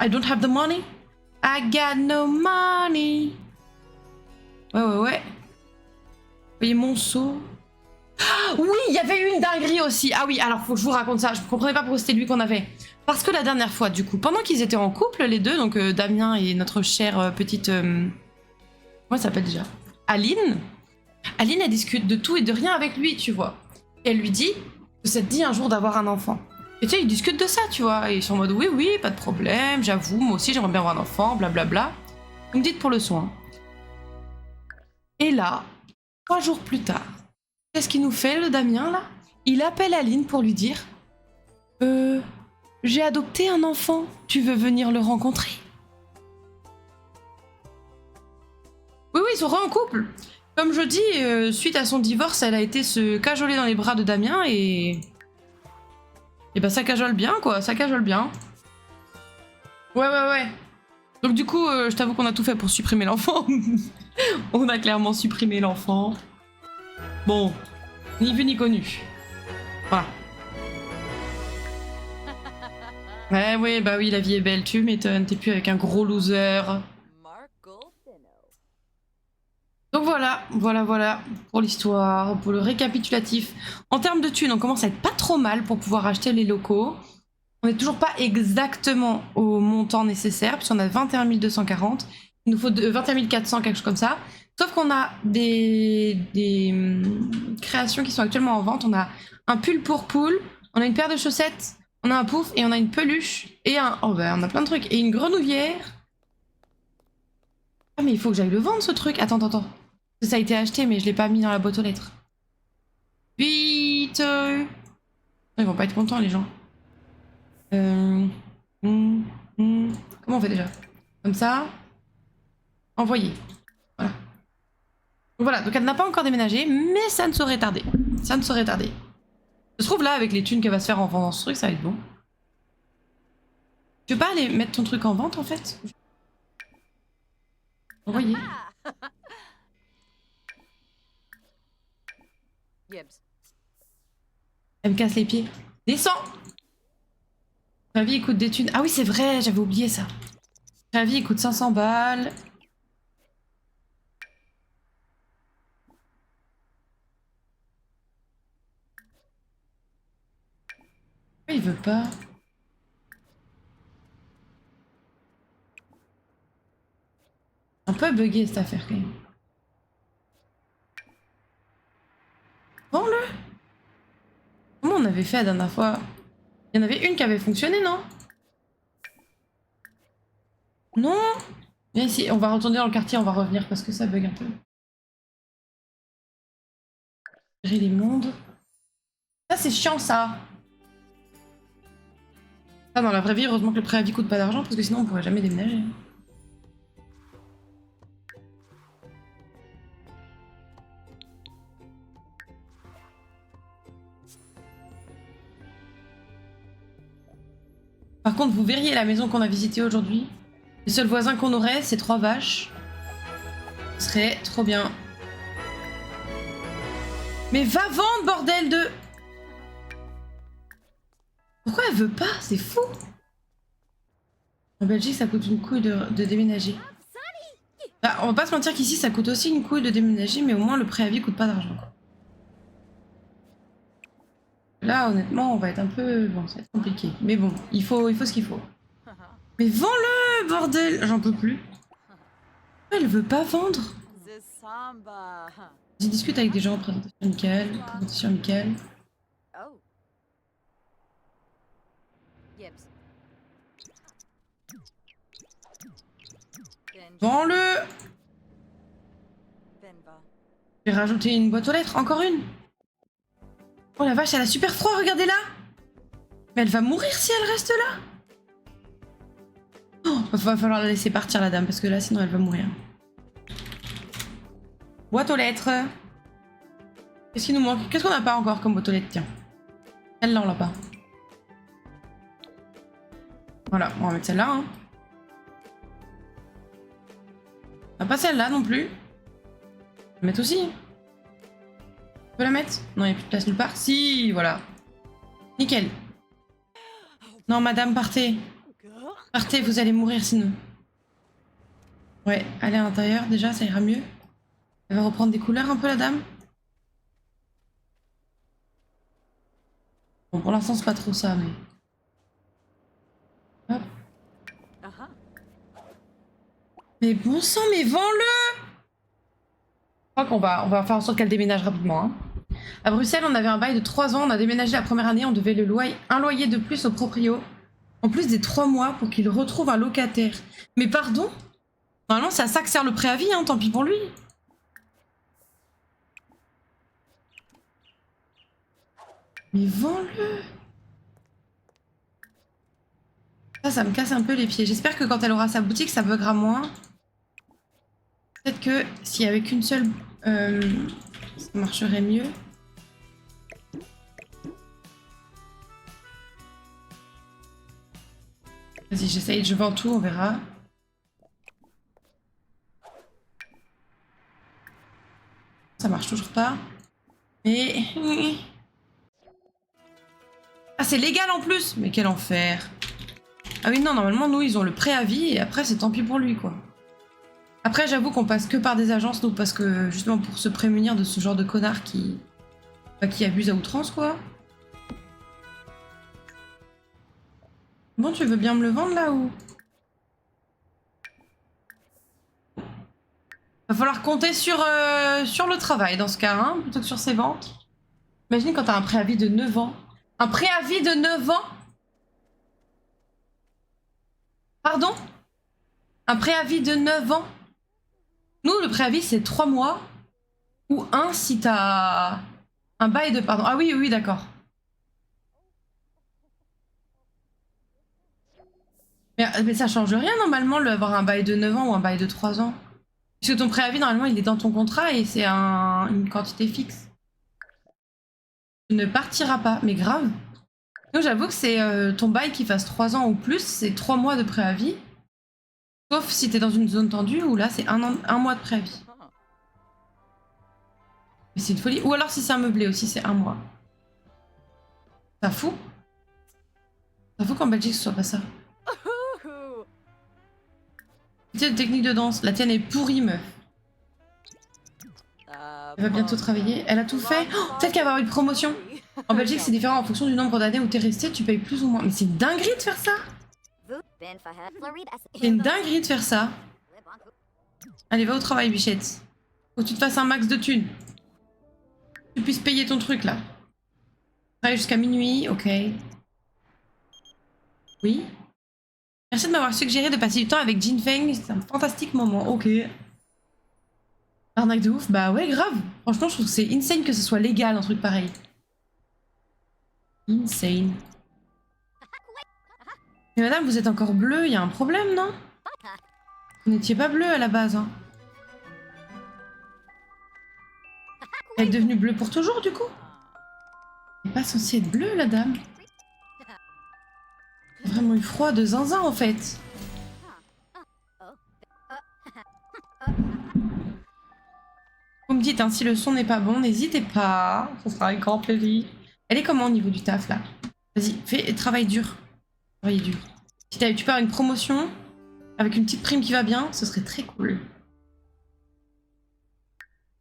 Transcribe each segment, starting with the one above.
I don't have the money. I got no money. Ouais. Voyez mon seau. Ah, oui, il y avait eu une dinguerie aussi. Ah oui, alors faut que je vous raconte ça. Je ne comprenais pas pourquoi c'était lui qu'on avait. Parce que la dernière fois, du coup, pendant qu'ils étaient en couple, les deux, donc Damien et notre chère petite... comment elle s'appelle déjà? Aline. Aline, elle discute de tout et de rien avec lui, tu vois. Et elle lui dit que ça te dit un jour d'avoir un enfant. Et tu sais, ils discutent de ça, tu vois. Et ils sont en mode oui, pas de problème, j'avoue, moi aussi j'aimerais bien avoir un enfant, blablabla. Vous me dites pour le soin. Et là, 3 jours plus tard, qu'est-ce qu'il nous fait, le Damien, là? Il appelle Aline pour lui dire j'ai adopté un enfant, tu veux venir le rencontrer? Oui, ils sont en couple. Comme je dis, suite à son divorce, elle a été se cajoler dans les bras de Damien et... Et bah ça cajole bien, quoi, ça cajole bien. Ouais. Donc du coup, je t'avoue qu'on a tout fait pour supprimer l'enfant. On a clairement supprimé l'enfant. Bon, ni vu ni connu. Voilà. Ouais, bah oui, la vie est belle, tu m'étonnes, t'es plus avec un gros loser. Donc voilà pour l'histoire, pour le récapitulatif. En termes de thunes, on commence à être pas trop mal pour pouvoir acheter les locaux. On n'est toujours pas exactement au montant nécessaire, puisqu'on a 21 240. Il nous faut 21 400, quelque chose comme ça. Sauf qu'on a des créations qui sont actuellement en vente. On a un pull pour poule, on a une paire de chaussettes, on a un pouf et on a une peluche et un... Oh bah on a plein de trucs. Et une grenouillère. Ah mais il faut que j'aille le vendre ce truc. Attends. Ça a été acheté mais je l'ai pas mis dans la boîte aux lettres. Vite. Ils vont pas être contents les gens. Comment on fait déjà? Comme ça. Envoyer. Voilà, donc elle n'a pas encore déménagé, mais ça ne saurait tarder. Ça se trouve là, avec les thunes qu'elle va se faire en vendant ce truc, ça va être bon. Tu veux pas aller mettre ton truc en vente en fait? Envoyer. Elle me casse les pieds. Descends! Ma vie, il coûte des thunes. Ah oui, c'est vrai, j'avais oublié ça. Ma vie, il coûte 500 balles. Pourquoi il veut pas? Un peu bugué cette affaire quand même. Vends-le! Comment on avait fait la dernière fois? Il y en avait une qui avait fonctionné, non? Non? Viens ici, on va retourner dans le quartier, on va revenir parce que ça bug un peu. Gérer les mondes. Ça, c'est chiant, ça. Ça, dans la vraie vie, heureusement que le préavis coûte pas d'argent parce que sinon on pourrait jamais déménager. Par contre, vous verriez la maison qu'on a visitée aujourd'hui. Les seuls voisins qu'on aurait, c'est 3 vaches. Ce serait trop bien. Mais va vendre, bordel de... Pourquoi elle veut pas? C'est fou. En Belgique, ça coûte une couille de déménager. Bah, on va pas se mentir qu'ici, ça coûte aussi une couille de déménager, mais au moins le préavis coûte pas d'argent. Là, honnêtement, on va être un peu... Bon, ça va être compliqué. Mais bon, il faut ce qu'il faut. Mais vends-le, bordel! J'en peux plus. Pourquoi elle veut pas vendre? Je discute avec des gens en présentation amicale. Vends-le! J'ai rajouté une boîte aux lettres, encore une! Oh la vache, elle a super froid, regardez-la! Mais elle va mourir si elle reste là! Oh, va falloir la laisser partir la dame, parce que là, sinon elle va mourir. Boîte aux lettres. Qu'est-ce qui nous manque? Qu'est-ce qu'on n'a pas encore comme boîte aux lettres? Tiens. Celle-là, on l'a pas. Voilà, on va mettre celle-là. Hein. On n'a pas celle-là non plus. On va mettre aussi. On peut la mettre? Non, il n'y a plus de place nulle part. Si, voilà. Nickel. Non, madame, partez. Partez, vous allez mourir sinon. Ouais, allez à l'intérieur déjà, ça ira mieux. Elle va reprendre des couleurs un peu la dame. Bon, pour l'instant c'est pas trop ça, mais... Hop. Mais bon sang, mais vends-le! Je crois qu'on va faire en sorte qu'elle déménage rapidement. Hein. À Bruxelles, on avait un bail de 3 ans, on a déménagé la première année, on devait un loyer de plus au proprio. En plus des 3 mois pour qu'il retrouve un locataire. Mais pardon? Normalement, c'est à ça que sert le préavis, hein, tant pis pour lui. Mais vends-le! Ça me casse un peu les pieds. J'espère que quand elle aura sa boutique, ça buggera moins. Peut-être que s'il y avait qu'une seule... ça marcherait mieux. Vas-y, j'essaye, je vends tout, on verra. Ça marche toujours pas. Mais... Ah, c'est légal en plus! Mais quel enfer! Ah oui, non, normalement, nous, ils ont le préavis et après, c'est tant pis pour lui, quoi. Après, j'avoue qu'on passe que par des agences, nous, parce que justement pour se prémunir de ce genre de connards qui abusent à outrance, quoi. Bon, tu veux bien me le vendre, là, ou... Va falloir compter sur le travail, dans ce cas, hein, plutôt que sur ses ventes. Imagine quand t'as un préavis de 9 ans. Un préavis de 9 ans? Pardon? Un préavis de 9 ans? Nous, le préavis, c'est 3 mois. Ou 1 si t'as un bail de... Pardon. Ah oui, oui, d'accord. Mais ça change rien, normalement, avoir un bail de 9 ans ou un bail de 3 ans. Puisque ton préavis, normalement, il est dans ton contrat et c'est une quantité fixe. Tu ne partiras pas. Mais grave. Donc, j'avoue que c'est ton bail qui fasse 3 ans ou plus, c'est 3 mois de préavis. Sauf si t'es dans une zone tendue où là, c'est 1 mois de préavis. Mais c'est une folie. Ou alors si c'est un meublé aussi, c'est 1 mois. Ça fout. Ça fout qu'en Belgique, ce soit pas ça. Petite technique de danse. La tienne est pourrie, meuf. Elle va bientôt travailler. Elle a tout fait. Oh, peut-être qu'elle va avoir une promotion. En Belgique, c'est différent. En fonction du nombre d'années où t'es resté, tu payes plus ou moins. Mais c'est une dinguerie de faire ça. C'est une dinguerie de faire ça. Allez, va au travail, bichette. Faut que tu te fasses un max de thunes. Tu puisses payer ton truc, là. Travaille jusqu'à minuit, ok. Oui. Merci de m'avoir suggéré de passer du temps avec Jin Feng. C'est un fantastique moment, ok. Arnaque de ouf, bah ouais, grave. Franchement, je trouve que c'est insane que ce soit légal, un truc pareil. Insane. Mais madame, vous êtes encore bleue, il y a un problème, non? Vous n'étiez pas bleue à la base, hein. Elle est devenue bleue pour toujours, du coup? Elle n'est pas censée être bleue, la dame. J'ai vraiment eu froid de zinzin, en fait. Vous me dites, hein, si le son n'est pas bon, n'hésitez pas. Ce sera avec grand plaisir. Elle est comment au niveau du taf, là? Vas-y, travaille dur. Travaille dur. Si tu peux avoir une promotion, avec une petite prime qui va bien, ce serait très cool.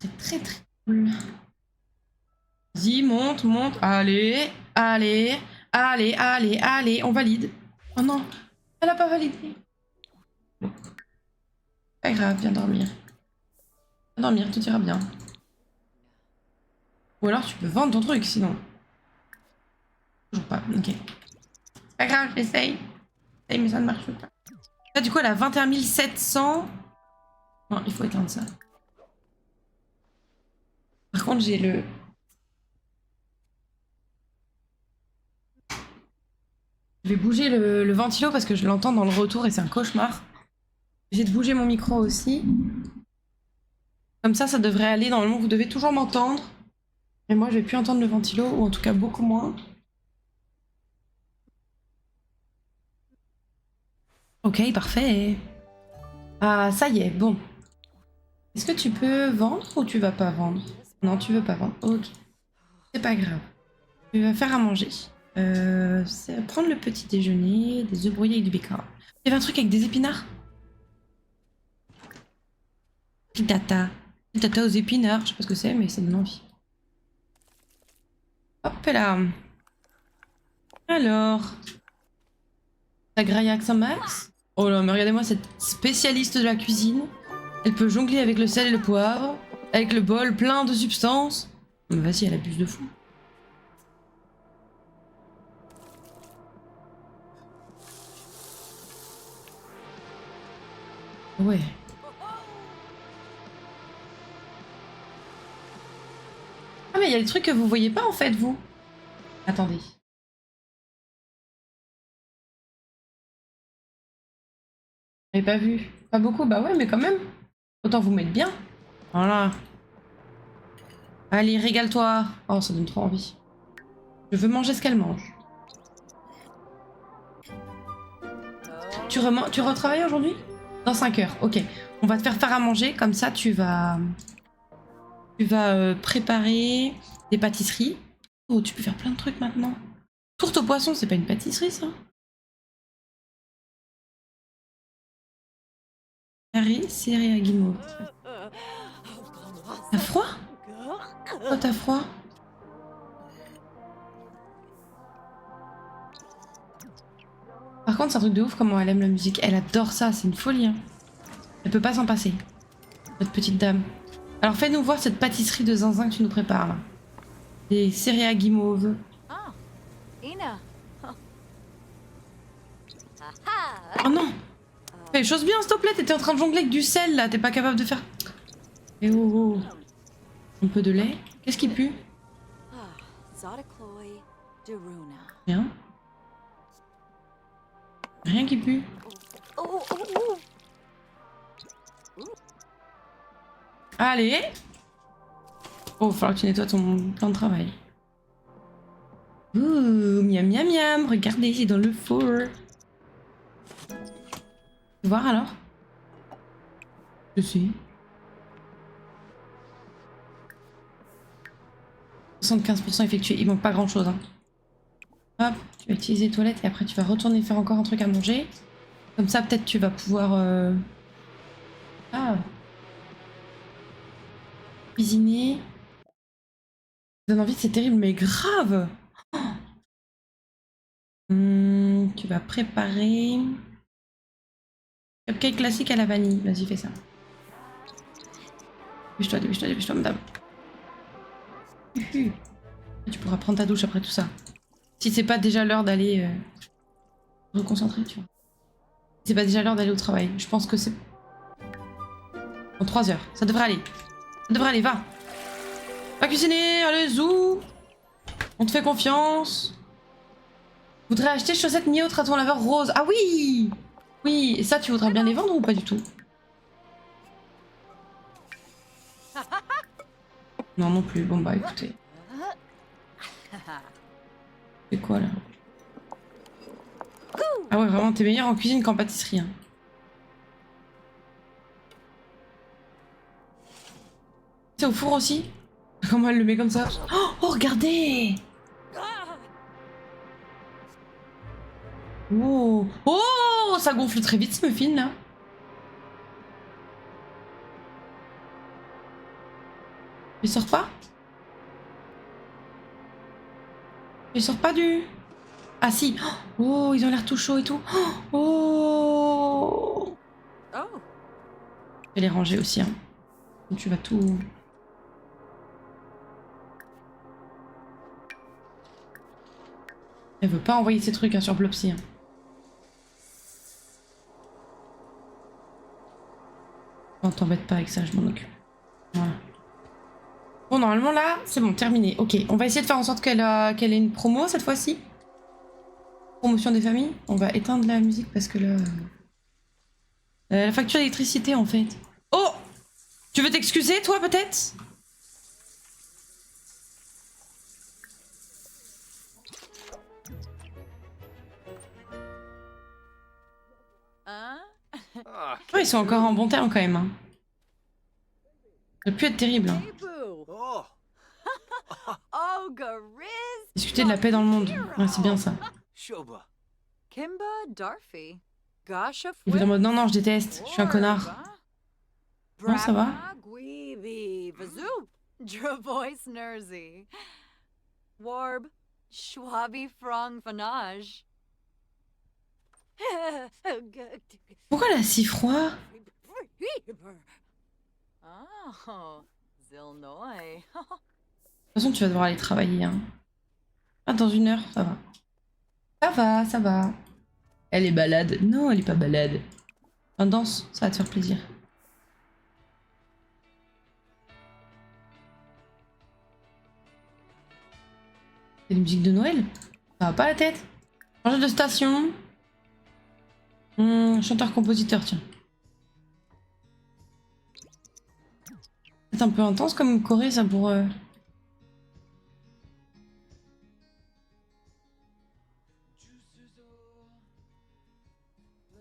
C'est très très cool. Vas-y, monte, monte. Allez, allez, allez, allez, allez, on valide. Oh non, elle a pas validé. Pas grave, viens dormir. Viens dormir, tout ira bien. Ou alors tu peux vendre ton truc, sinon. Toujours pas, ok. C'est pas grave, j'essaye. J'essaye, mais ça ne marche pas. Là, du coup, elle a 21 700. Non, il faut éteindre ça. Par contre, j'ai le... Je vais bouger le ventilo parce que je l'entends dans le retour et c'est un cauchemar. J'ai de bouger mon micro aussi. Comme ça devrait aller. Normalement, vous devez toujours m'entendre. Et moi, je vais plus entendre le ventilo, ou en tout cas beaucoup moins. Ok, parfait. Ah, ça y est, bon. Est-ce que tu peux vendre ou tu vas pas vendre? Non, tu veux pas vendre. Ok. C'est pas grave. Tu vas faire à manger. C'est prendre le petit déjeuner, des œufs brouillés avec du bacon. Il y avait un truc avec des épinards. Frittata. Frittata aux épinards. Je sais pas ce que c'est, mais c'est de envie. Hop là. Alors. La graillac Saint-Max. Oh là, mais regardez-moi cette spécialiste de la cuisine. Elle peut jongler avec le sel et le poivre. Avec le bol plein de substances. Mais vas-y, elle abuse de fou. Ouais. Ah mais il y a des trucs que vous voyez pas en fait, vous. Attendez. J'avais pas vu. Pas beaucoup, bah ouais, mais quand même. Autant vous mettre bien. Voilà. Allez, régale-toi. Oh, ça donne trop envie. Je veux manger ce qu'elle mange. Tu retravailles aujourd'hui? Dans 5 heures, ok. On va te faire à manger, comme ça tu vas... préparer des pâtisseries. Oh, tu peux faire plein de trucs maintenant. Tourte au poisson, c'est pas une pâtisserie, ça? Carré, serré à guimauve. T'as froid? Oh, t'as froid? Par contre, c'est un truc de ouf comment elle aime la musique. Elle adore ça, c'est une folie. Hein. Elle peut pas s'en passer. Notre petite dame. Alors fais-nous voir cette pâtisserie de zinzin que tu nous prépares là. Des céréales guimauve. Oh non! Fais les choses bien, s'il te plaît, t'étais en train de jongler avec du sel là, t'es pas capable de faire. Eh oh oh. Un peu de lait. Qu'est-ce qui pue? Rien. Rien qui pue. Allez! Oh, il va falloir que tu nettoies ton plan de travail. Ouh, miam miam miam, regardez, c'est dans le four. Tu veux voir alors? Je suis. 75% effectué, il manque pas grand chose. Hein. Hop, tu vas utiliser les toilettes et après tu vas retourner faire encore un truc à manger. Comme ça, peut-être tu vas pouvoir. Ah. Cuisiner. Ça donne envie, c'est terrible, mais grave! Oh. Tu vas préparer. Cupcake classique à la vanille. Vas-y, fais ça. Dépêche-toi, dépêche-toi, dépêche-toi, madame. Tu pourras prendre ta douche après tout ça. Si c'est pas déjà l'heure d'aller reconcentrer, tu vois. Si c'est pas déjà l'heure d'aller au travail. Je pense que c'est... En 3 heures. Ça devrait aller. Ça devrait aller, va. Va cuisiner, allez, zou. On te fait confiance. Voudrais acheter chaussettes mi-autres à ton laveur rose. Ah oui! Oui, et ça, tu voudrais bien les vendre ou pas du tout? Non, non plus. Bon, bah, écoutez. C'est quoi, là? Ah ouais, vraiment, t'es meilleur en cuisine qu'en pâtisserie. Hein. C'est au four aussi? Comment elle le met comme ça? Oh, regardez! Oh! Oh! Ça gonfle très vite, ce muffin, là. Il sort pas? Il sort pas du... Ah si! Oh, ils ont l'air tout chauds et tout. Oh! Je vais les ranger aussi. Hein. Tu vas tout... Elle veut pas envoyer ses trucs hein, sur Blopsy. Hein. Non, t'embête pas avec ça, je m'en occupe. Voilà. Bon, normalement là, c'est bon, terminé. Ok, on va essayer de faire en sorte qu'elle ait une promo cette fois-ci. Promotion des familles. On va éteindre la musique parce que là... la facture d'électricité en fait. Oh! Tu veux t'excuser toi peut-être? Oh, ils sont encore en bon terme quand même. Hein. Ça peut être terrible. Hein. Est-ce que profiter de la paix dans le monde. Ouais, c'est bien ça. Il est en mode non, non, je déteste, je suis un connard. Non, ça va. Pourquoi elle a si froid? De toute façon, tu vas devoir aller travailler. Hein. Ah, dans 1 heure, ça va. Ça va, ça va. Elle est balade. Non, elle est pas balade. Enfin, danse, ça va te faire plaisir. C'est une musique de Noël? Ça va pas la tête? Changer de station. Chanteur-compositeur, tiens. C'est un peu intense comme Corée, ça, pour...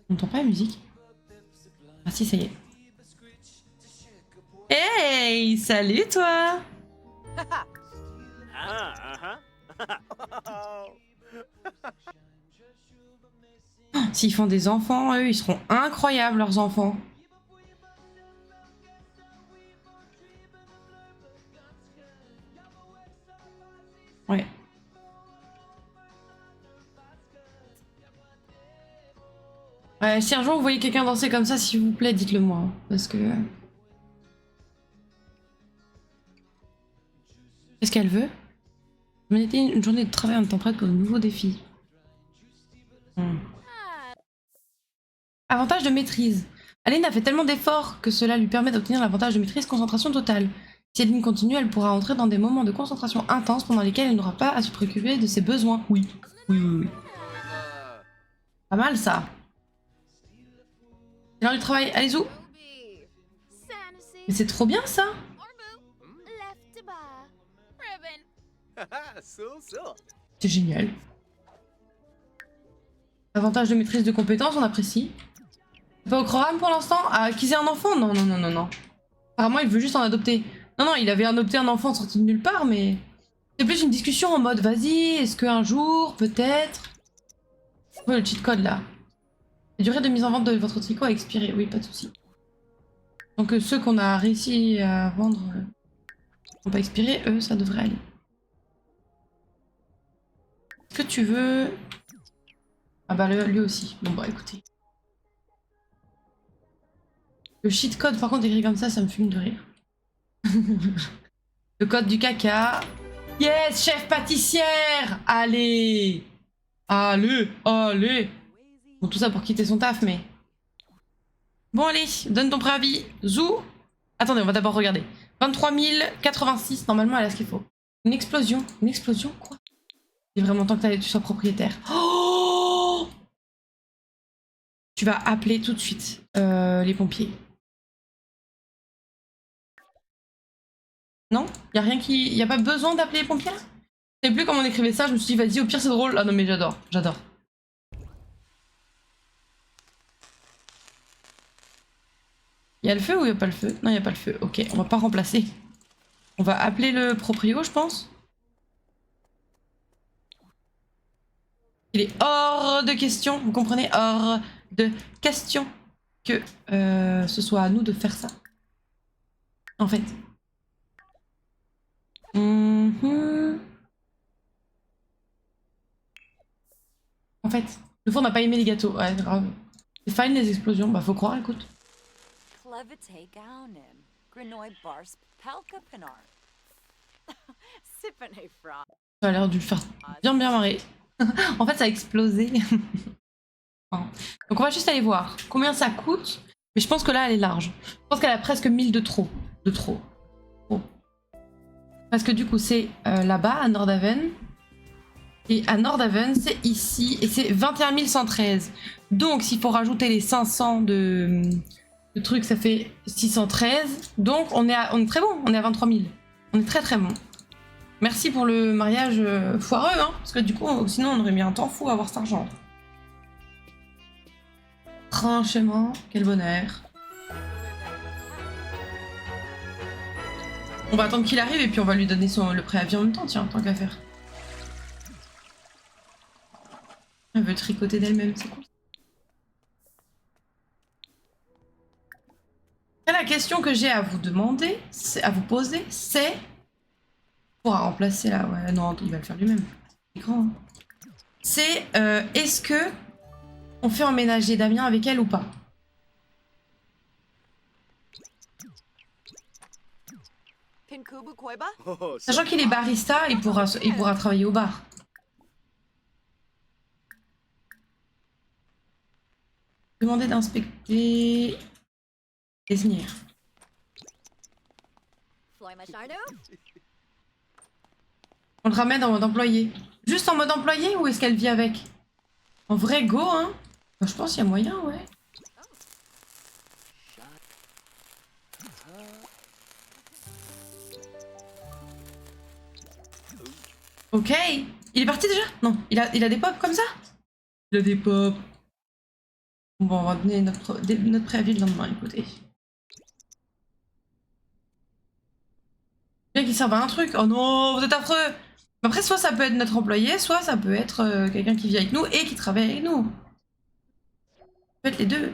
On n'entend pas la musique? Ah si, ça y est. Hey, salut toi! Oh, s'ils font des enfants, eux, ils seront incroyables, leurs enfants. Ouais. Ouais, si un jour vous voyez quelqu'un danser comme ça, s'il vous plaît, dites-le moi. Hein, parce que... Qu'est-ce qu'elle veut? Mener une journée de travail en temps prête pour de nouveaux défis. Avantage de maîtrise. Aline a fait tellement d'efforts que cela lui permet d'obtenir l'avantage de maîtrise concentration totale. Si Aline continue, elle pourra entrer dans des moments de concentration intense pendant lesquels elle n'aura pas à se préoccuper de ses besoins. Oui. Oui, oui, oui. Pas mal ça. C'est l'heure du travail. Allez, zou. Mais c'est trop bien ça. C'est génial. Avantage de maîtrise de compétences, on apprécie. Pas au Croram pour l'instant? Ah, qu'ils aient un enfant? Non, non, non, non, non. Apparemment, il veut juste en adopter. Non, non, il avait adopté un enfant sorti de nulle part, mais... C'est plus une discussion en mode, vas-y, est-ce qu'un jour, peut-être... Ouais, le cheat code, là. La durée de mise en vente de votre tricot a expiré. Oui, pas de souci. Donc ceux qu'on a réussi à vendre n'ont pas expiré, eux, ça devrait aller. Est-ce que tu veux... Ah bah lui aussi. Bon bah écoutez. Le cheat code par contre écrit comme ça me fume de rire. Le code du caca. Yes, chef pâtissière. Allez. Allez, allez. Bon tout ça pour quitter son taf mais... Bon allez, donne ton préavis. Zou. Attendez, on va d'abord regarder. 23 086, normalement elle a ce qu'il faut. Une explosion. Une explosion quoi? Il est vraiment temps que tu sois propriétaire. Oh, tu vas appeler tout de suite les pompiers. Non? Y a rien qui... Y a pas besoin d'appeler les pompiers là? Je sais plus comment on écrivait ça, je me suis dit vas-y au pire c'est drôle. Ah non mais j'adore, j'adore. Y a le feu ou y a pas le feu? Non y a pas le feu, ok, on va pas remplacer. On va appeler le proprio je pense. Il est hors de question, vous comprenez? Hors de question que ce soit à nous de faire ça. En fait. En fait, le four n'a pas aimé les gâteaux. Ouais, grave. C'est fine les explosions, bah faut croire, écoute. Ça a l'air de le faire bien marrer. En fait, ça a explosé. Donc on va juste aller voir combien ça coûte. Mais je pense que là, elle est large. Je pense qu'elle a presque 1000 de trop. De trop. Oh. Parce que du coup, c'est là-bas, à Nordhaven. Et à Nordhaven, c'est ici. Et c'est 21 113. Donc, s'il faut rajouter les 500 de trucs, ça fait 613. Donc, on est très bon. On est à 23 000. On est très très bon. Merci pour le mariage foireux, hein. Parce que du coup, sinon, on aurait mis un temps fou à avoir cet argent. Franchement, quel bonheur. On va attendre qu'il arrive et puis on va lui donner le préavis en même temps, tiens, tant qu'à faire. Elle veut tricoter d'elle-même, c'est cool. Et la question que j'ai à vous demander, à vous poser, c'est... On pourra remplacer là, ouais, non, il va le faire lui-même. C'est grand. Hein. C'est, est-ce que on fait emménager Damien avec elle ou pas? Sachant qu'il est barista, il pourra travailler au bar. Demander d'inspecter les seigneurs. On le ramène en mode employé. Juste en mode employé ou est-ce qu'elle vit avec? En vrai, go, hein. Bah, je pense qu'il y a moyen, ouais. Ok. Il est parti déjà? Non, il a des pops comme ça? Il a des pops. Bon, on va donner notre préavis le lendemain, écoutez. Bien qu'il serve à un truc. Oh non, vous êtes affreux. Après, soit ça peut être notre employé, soit ça peut être quelqu'un qui vit avec nous et qui travaille avec nous. Ça peut être les deux.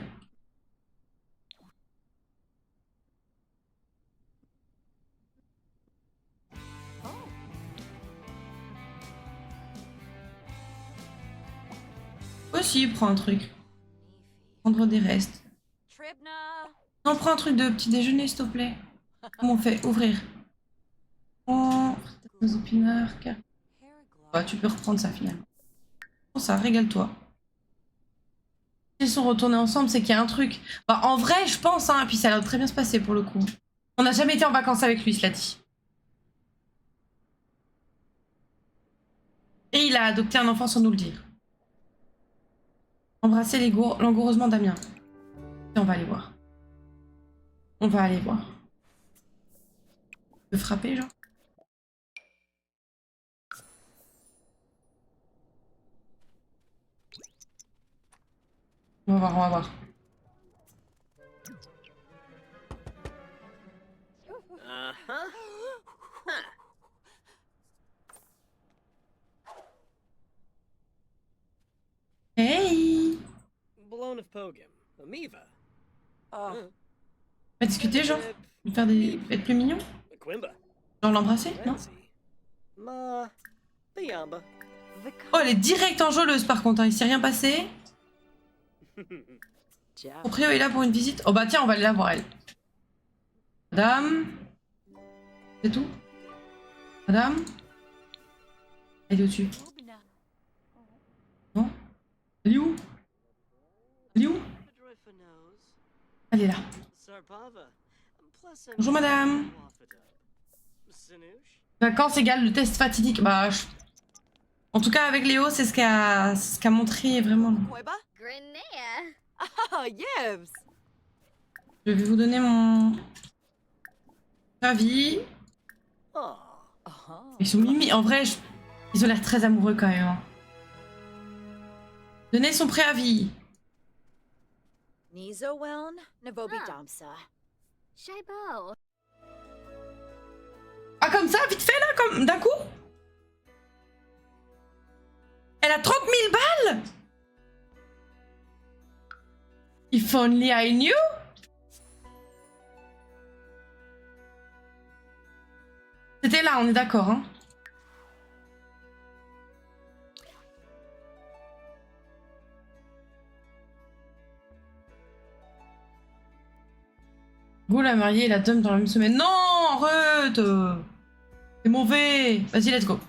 Aussi, prends un truc. Prendre des restes. Non, prends un truc de petit déjeuner, s'il te plaît. Comment on fait? Ouvrir. Oh, nos épinards. Bah, tu peux reprendre ça finalement. Oh, ça, régale-toi. S'ils sont retournés ensemble, c'est qu'il y a un truc. Bah, en vrai, je pense, hein, puis ça a l'air de très bien se passer pour le coup. On n'a jamais été en vacances avec lui, cela dit. Et il a adopté un enfant sans nous le dire. Embrasser langoureusement Damien. Et on va aller voir. On va aller voir. Le frapper, genre. On va voir, on va voir. Hey! On va discuter, genre? Faire des... Être plus mignon? Genre l'embrasser, non? Oh, elle est direct enjôleuse par contre, hein. Il s'est rien passé. Proprio est là pour une visite. Oh bah tiens, on va aller la voir elle. Madame. C'est tout? Madame? Elle est au-dessus. Non? Elle est où? Elle est où? Elle est là. Bonjour madame. Vacances égale le test fatidique. Bah, en tout cas avec Léo, c'est ce qu'a montré vraiment. Je vais vous donner mon avis. Ils sont mimi. En vrai, ils ont l'air très amoureux quand même. Hein. Donner son préavis. Ah comme ça, vite fait là, comme d'un coup? Elle a 30 000 balles? If only I knew? C'était là, on est d'accord, hein? Go la mariée et la dame dans la même semaine. Non, arrête! C'est mauvais. Vas-y, let's go.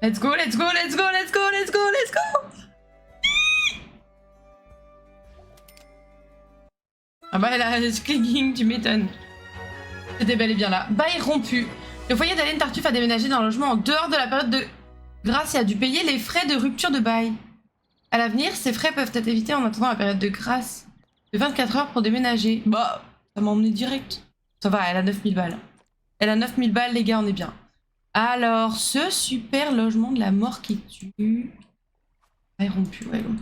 Let's go, let's go, let's go, let's go, let's go, let's go! Ah bah elle a clicking, tu m'étonnes. C'était bel et bien là. Bail rompu. Le foyer d'Hélène Tartuffe a déménagé dans un logement en dehors de la période de grâce et a dû payer les frais de rupture de bail. À l'avenir, ces frais peuvent être évités en attendant la période de grâce de 24 heures pour déménager. Bah, ça m'a emmené direct. Ça va, elle a 9000 balles. Elle a 9000 balles, les gars, on est bien. Alors, ce super logement de la mort qui tue. Bail rompu, ouais, bon.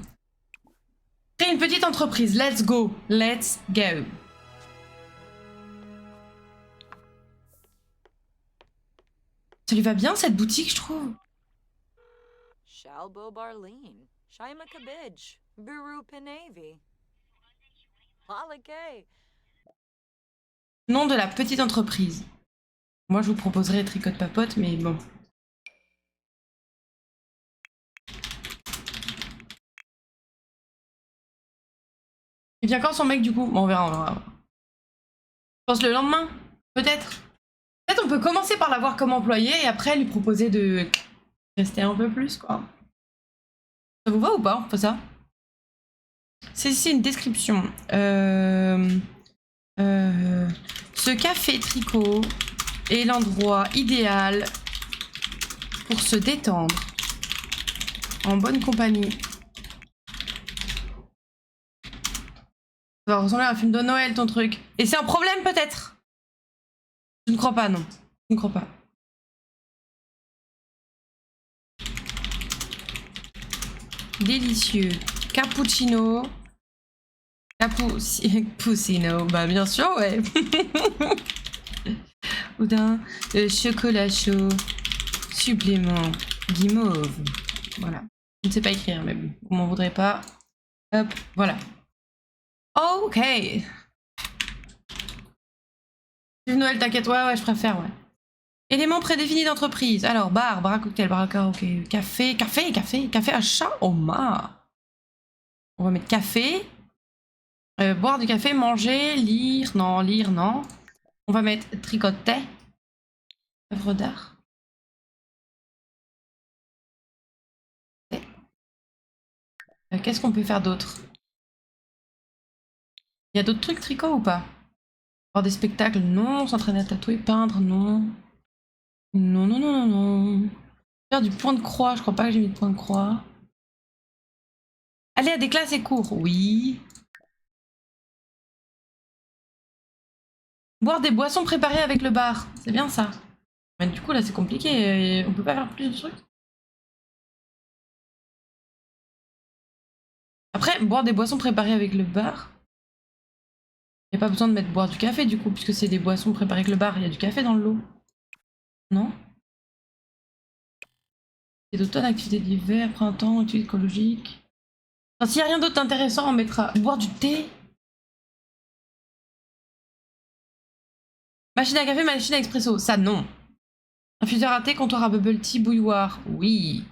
Créer une petite entreprise. Let's go. Let's go. Ça lui va bien cette boutique, je trouve. Shalbo Barleen, Shaima Kabij, Buru Penavi. Lalake. Nom de la petite entreprise. Moi, je vous proposerais Tricote Papote, mais bon. Il vient quand son mec, du coup? Bon, on verra, on verra. Je pense le lendemain, peut-être. Peut-être on peut commencer par la voir comme employée et après lui proposer de rester un peu plus, quoi. Ça vous va ou pas? On fait ça? C'est ici une description. Ce café tricot est l'endroit idéal pour se détendre en bonne compagnie. Ça va ressembler à un film de Noël, ton truc. Et c'est un problème, peut-être? Je ne crois pas, non. Je ne crois pas. Délicieux. Cappuccino. Cappuccino. Bah, bien sûr, ouais. Boudin. Chocolat chaud. Supplément. Guimauve. Voilà. Je ne sais pas écrire, mais bon, vous m'en voudrez pas. Hop, voilà. Ok. Vive Noël, t'inquiète. Ouais, je préfère, ouais. Éléments prédéfinis d'entreprise. Alors, bar à cocktail, bar à karaoké, café à chat. Oh ma. On va mettre café. Boire du café, manger, lire. Non, lire, non. On va mettre tricoter. Œuvre d'art. Qu'est-ce qu'on peut faire d'autre? Il y a d'autres trucs tricot ou pas? Voir des spectacles, non. S'entraîner à tatouer, peindre, non. Non, non, non, non, non. Faire du point de croix, je crois pas que j'ai mis de point de croix. Aller à des classes et cours, oui. Boire des boissons préparées avec le bar, c'est bien ça. Mais du coup là c'est compliqué, on peut pas faire plus de trucs. Après, boire des boissons préparées avec le bar. Y a pas besoin de mettre boire du café du coup, puisque c'est des boissons préparées avec le bar, il y a du café dans le lot. Non? Et d'automne, activités d'hiver, printemps, études écologiques. Enfin, s'il y a rien d'autre d'intéressant, on mettra boire du thé. Machine à café, machine à expresso, ça non. Infuseur à thé, comptoir à bubble tea, bouilloire, oui.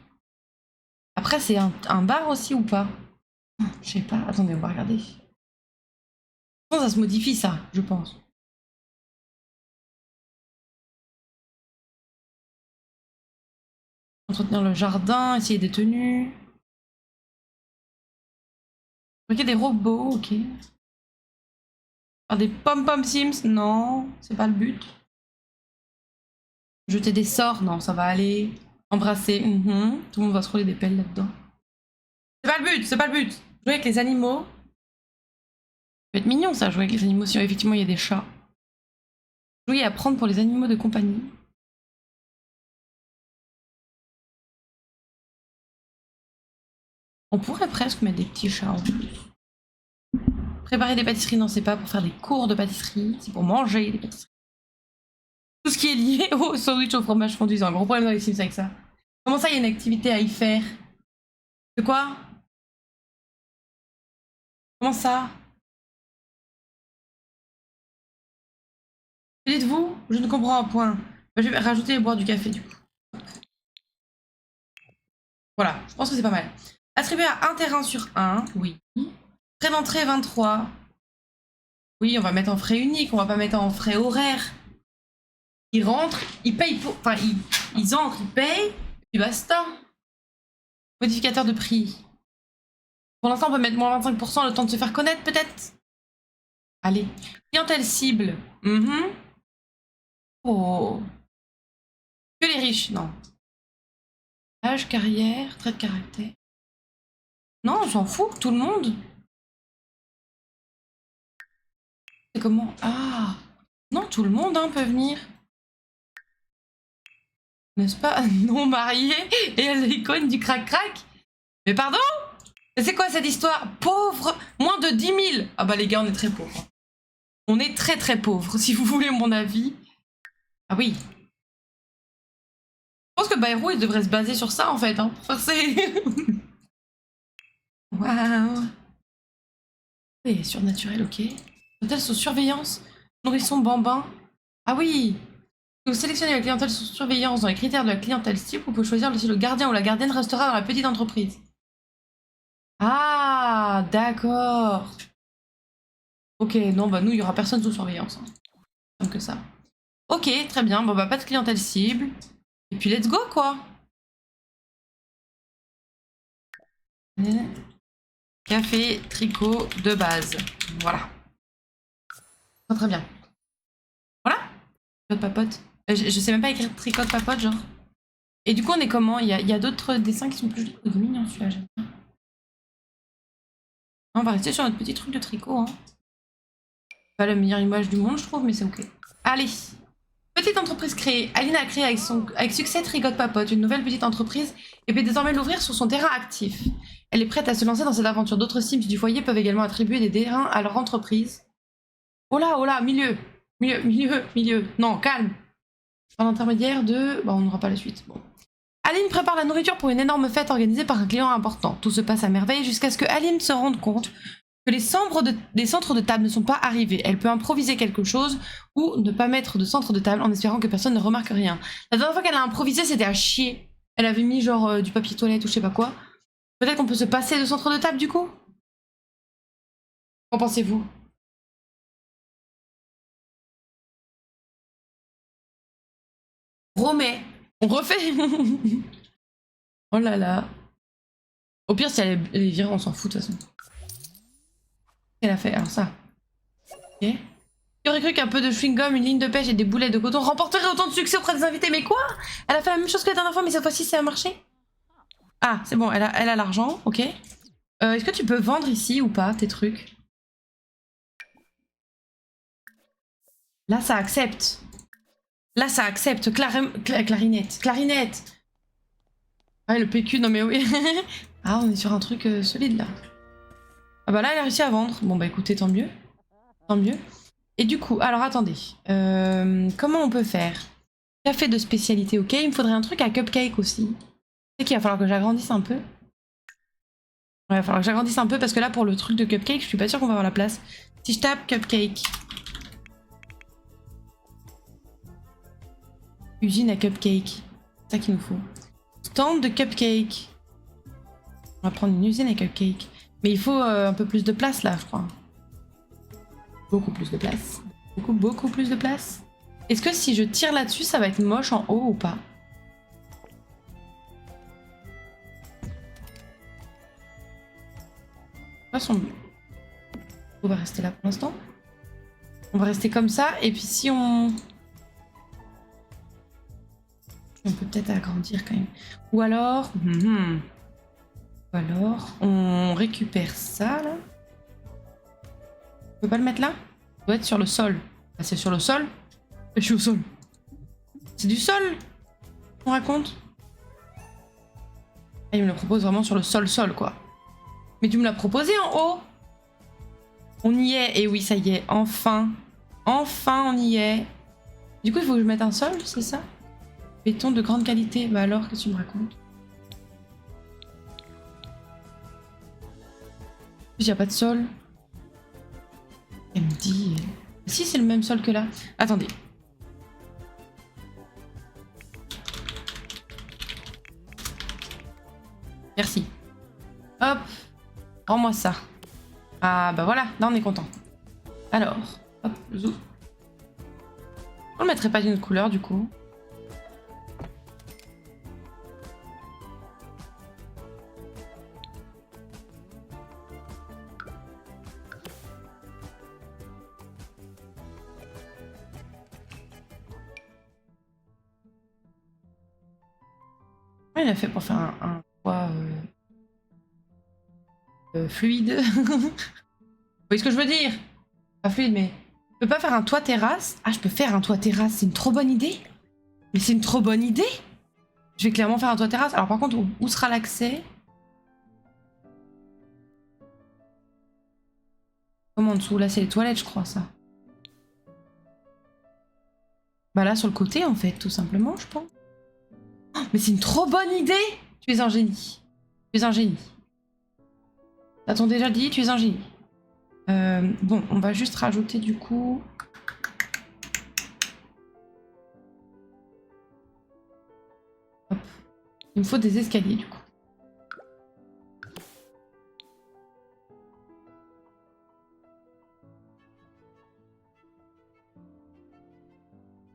Après, c'est un bar aussi ou pas? Je sais pas, attendez, on va regarder. Ça se modifie ça, je pense. Entretenir le jardin, essayer des tenues. Ok, des robots, ok. Faire des pom-pom sims, non, c'est pas le but. Jeter des sorts, non, ça va aller. Embrasser, tout le monde va se rouler des pelles là-dedans. C'est pas le but, c'est pas le but. Jouer avec les animaux. Ça peut être mignon ça, jouer avec les animaux, si effectivement il y a des chats. Jouer à prendre pour les animaux de compagnie. On pourrait presque mettre des petits chats en plus. Préparer des pâtisseries, non, c'est pas pour faire des cours de pâtisserie, c'est pour manger des pâtisseries. Tout ce qui est lié au sandwich au fromage fondu, c'est un gros problème dans les Sims avec ça. Comment ça, il y a une activité à y faire? De quoi? Comment ça? Dites-vous? Je ne comprends un point. Je vais rajouter et boire du café du coup. Voilà, je pense que c'est pas mal. Attribuer à un terrain sur un, oui. Frais d'entrée 23. Oui, on va mettre en frais unique, on va pas mettre en frais horaires. Ils rentrent, ils payent pour. Enfin, ils entrent, ils payent, puis basta. Modificateur de prix. Pour l'instant, on peut mettre moins 25%, le temps de se faire connaître, peut-être. Allez. Clientèle cible. Oh. Que les riches, non. Âge, carrière, trait de caractère. Non, on s'en fout, tout le monde. C'est comment? Ah. Non, tout le monde hein, peut venir. N'est-ce pas? Non marié et à l'icône du crac-crac. Mais pardon? C'est quoi cette histoire? Pauvre? Moins de 10 000. Ah bah les gars, on est très pauvres. On est très très pauvres, si vous voulez mon avis. Ah oui. pense que Bayrou, il devrait se baser sur ça, en fait, hein, pour faire ses... Waouh. Et surnaturel, ok. Hôtel sous surveillance. Nourrisson bambin. Ah oui. Si vous sélectionnez la clientèle sous surveillance dans les critères de la clientèle cible, vous pouvez choisir si le gardien ou la gardienne restera dans la petite entreprise. Ah, d'accord. Ok, non, bah nous, il y aura personne sous surveillance. Hein. Donc que ça. Ok, très bien. Bon, bah pas de clientèle cible. Et puis let's go, quoi. Café, tricot de base. Voilà. Très bien. Voilà. Tricote papote. Je sais même pas écrire tricote papote, genre. Et du coup, on est comment? Il y a d'autres dessins qui sont plus jolis. Oh, il est mignon celui-là, j'aime bien. On va rester sur notre petit truc de tricot. Hein. Pas la meilleure image du monde, je trouve, mais c'est ok. Allez. Petite entreprise créée. Aline a créé avec succès Tricote Papote, une nouvelle petite entreprise, et peut désormais l'ouvrir sur son terrain actif. Elle est prête à se lancer dans cette aventure. D'autres Sims du foyer peuvent également attribuer des terrains à leur entreprise. Oh là, milieu. Milieu. Non, calme. Par l'intermédiaire de... Bon, on n'aura pas la suite. Bon. Aline prépare la nourriture pour une énorme fête organisée par un client important. Tout se passe à merveille jusqu'à ce que Aline se rende compte que les centres de table ne sont pas arrivés. Elle peut improviser quelque chose ou ne pas mettre de centre de table en espérant que personne ne remarque rien. La dernière fois qu'elle a improvisé, c'était à chier. Elle avait mis genre du papier toilette ou je sais pas quoi. Peut-être qu'on peut se passer de centre de table du coup? Qu'en pensez-vous? Remets. On refait. Oh là là. Au pire, si elle est virée, on s'en fout de toute façon. Qu'elle a fait? Alors ça. Ok. Qui aurait cru qu'un peu de chewing-gum, une ligne de pêche et des boulettes de coton remporteraient autant de succès auprès des invités? Mais quoi? Elle a fait la même chose que la dernière fois, mais cette fois-ci, ça a marché. Ah, c'est bon, elle a l'argent, ok. Est-ce que tu peux vendre ici ou pas tes trucs? Là, ça accepte. Là, ça accepte. Clarinette. Clarinette. Ouais, le PQ, non mais oui. Ah, on est sur un truc solide là. Ah bah là, elle a réussi à vendre. Bon bah écoutez, tant mieux. Tant mieux. Et du coup, alors attendez. Comment on peut faire? Café de spécialité, ok. Il me faudrait un truc à cupcake aussi. C'est qu'il va falloir que j'agrandisse un peu. Ouais, il va falloir que j'agrandisse un peu parce que là, pour le truc de cupcake, je suis pas sûre qu'on va avoir la place. Si je tape cupcake. Usine à cupcake. C'est ça qu'il nous faut. Stand de cupcake. On va prendre une usine à cupcake. Mais il faut un peu plus de place là, je crois. Beaucoup plus de place. Beaucoup plus de place. Est-ce que si je tire là-dessus, ça va être moche en haut ou pas? On va rester là pour l'instant. On va rester comme ça. Et puis si on... On peut peut-être agrandir quand même. Ou alors... Ou alors, on récupère ça, là. On peut pas le mettre là? Ça doit être sur le sol. Ah, c'est sur le sol? Je suis au sol. C'est du sol? On raconte? Ah, il me le propose vraiment sur le sol, quoi. Mais tu me l'as proposé en haut. On y est. Et oui, ça y est. Enfin. Enfin, on y est. Du coup, il faut que je mette un sol, c'est ça? Béton de grande qualité. Bah alors, qu'est-ce que tu me racontes? Il n'y a pas de sol. Elle me dit... Si, c'est le même sol que là. Attendez. Merci. Hop. Rends-moi ça. Ah bah voilà, là on est content. Alors, hop, zou. On le mettrait pas d'une autre couleur du coup. Il a fait pour faire un toit fluide. Vous voyez ce que je veux dire? Pas fluide, mais... Je peux pas faire un toit terrasse? Ah, je peux faire un toit terrasse, c'est une trop bonne idée. Mais c'est une trop bonne idée. Je vais clairement faire un toit terrasse. Alors par contre, où sera l'accès? Comment en dessous? Là, c'est les toilettes, je crois, ça. Bah là, sur le côté, en fait, tout simplement, je pense. mais c'est une trop bonne idée. Tu es un génie. Tu es un génie. T'as-t-on déjà dit, tu es un génie. Bon, on va juste rajouter du coup... Hop. Il me faut des escaliers du coup.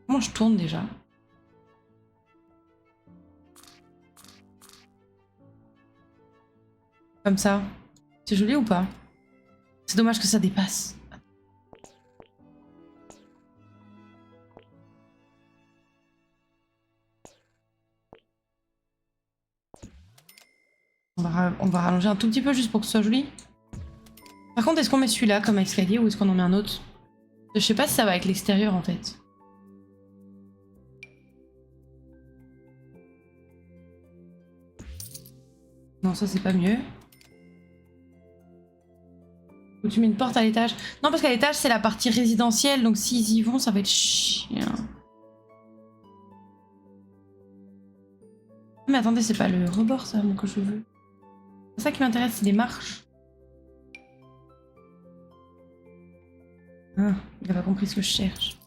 Comment je tourne déjà? Comme ça. C'est joli ou pas? C'est dommage que ça dépasse. On va rallonger un tout petit peu juste pour que ce soit joli. Par contre, est-ce qu'on met celui-là comme escalier ou est-ce qu'on en met un autre? Je sais pas si ça va avec l'extérieur en fait. Non, ça c'est pas mieux. Ou tu mets une porte à l'étage. Non, parce qu'à l'étage c'est la partie résidentielle, donc s'ils y vont, ça va être chiant. Mais attendez, c'est pas le rebord ça, moi, que je veux. C'est ça qui m'intéresse, c'est les marches. Ah, il a pas compris ce que je cherche.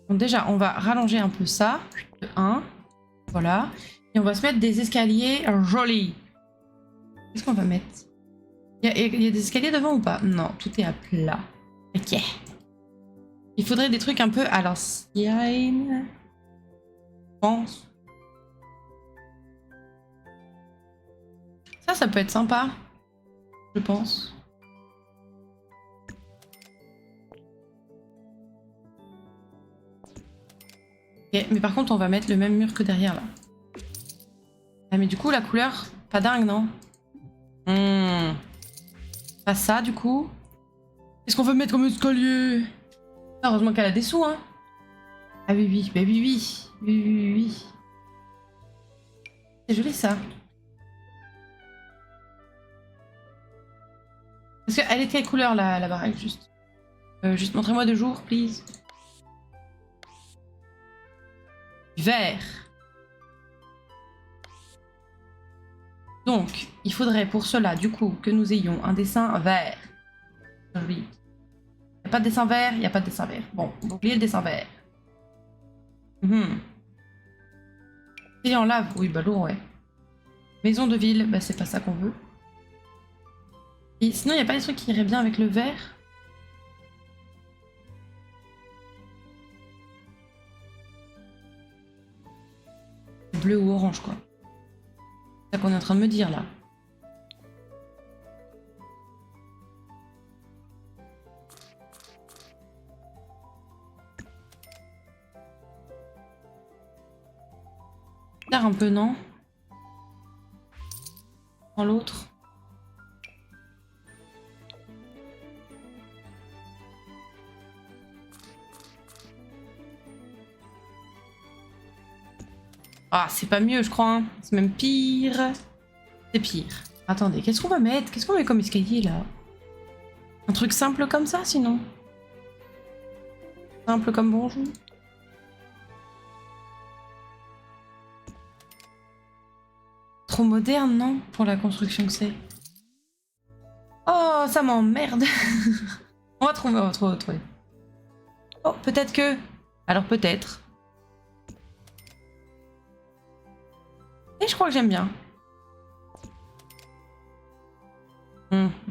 Donc déjà, on va rallonger un peu ça. De 1. Voilà. Et on va se mettre des escaliers jolis. Qu'est-ce qu'on va mettre? Il y a des escaliers devant ou pas? Non, tout est à plat. Ok. Il faudrait des trucs un peu à l'ancienne. Je pense. Ça peut être sympa. Je pense. Ok, mais par contre, on va mettre le même mur que derrière là. Ah, mais du coup, la couleur, pas dingue, non? Pas ça, du coup. Qu'est-ce qu'on veut mettre comme escalier? Ah, heureusement qu'elle a des sous, hein. Ah oui, oui, bah oui, oui. Oui, oui, oui. C'est joli, ça. Parce qu'elle est de quelle couleur, la baraque, juste? Juste montrez-moi de jour, please. Vert. Donc, il faudrait pour cela, du coup, que nous ayons un dessin vert. Oui. Il n'y a pas de dessin vert, il n'y a pas de dessin vert. Bon, on va oublier le dessin vert. Et en lave, oui, bah lourd, ouais. Maison de ville, bah c'est pas ça qu'on veut. Et sinon, il n'y a pas des trucs qui iraient bien avec le vert? Bleu ou orange, quoi. C'est ça qu'on est en train de me dire, là. Un peu, non? Dans l'autre. Ah, c'est pas mieux, je crois. Hein. C'est même pire. C'est pire. Attendez, qu'est-ce qu'on va mettre? Qu'est-ce qu'on met comme escalier, là? Un truc simple comme ça, sinon? Simple comme bonjour. Trop moderne, non? Pour la construction que c'est. Oh, ça m'emmerde. On va trouver, on va trouver, on va trouver. Oh, peut-être que... Alors peut-être. Et je crois que j'aime bien.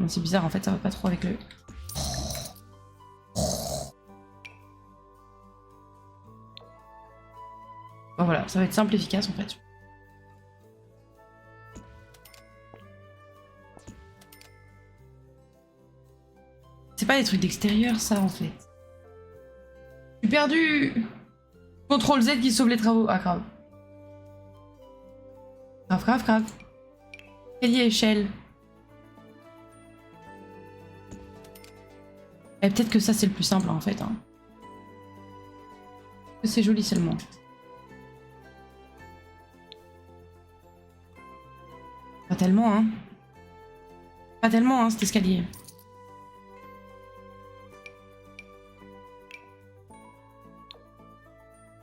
C'est bizarre, en fait, ça va pas trop avec le... Bon, voilà, ça va être simple, efficace, en fait. C'est pas des trucs d'extérieur, ça, en fait. Je suis perdu. CTRL Z qui sauve les travaux. Ah, grave. Grave, grave, grave. Escalier à échelle. Et peut-être que ça, c'est le plus simple, en fait. Hein. C'est joli seulement. Pas tellement, hein. Pas tellement, hein, cet escalier.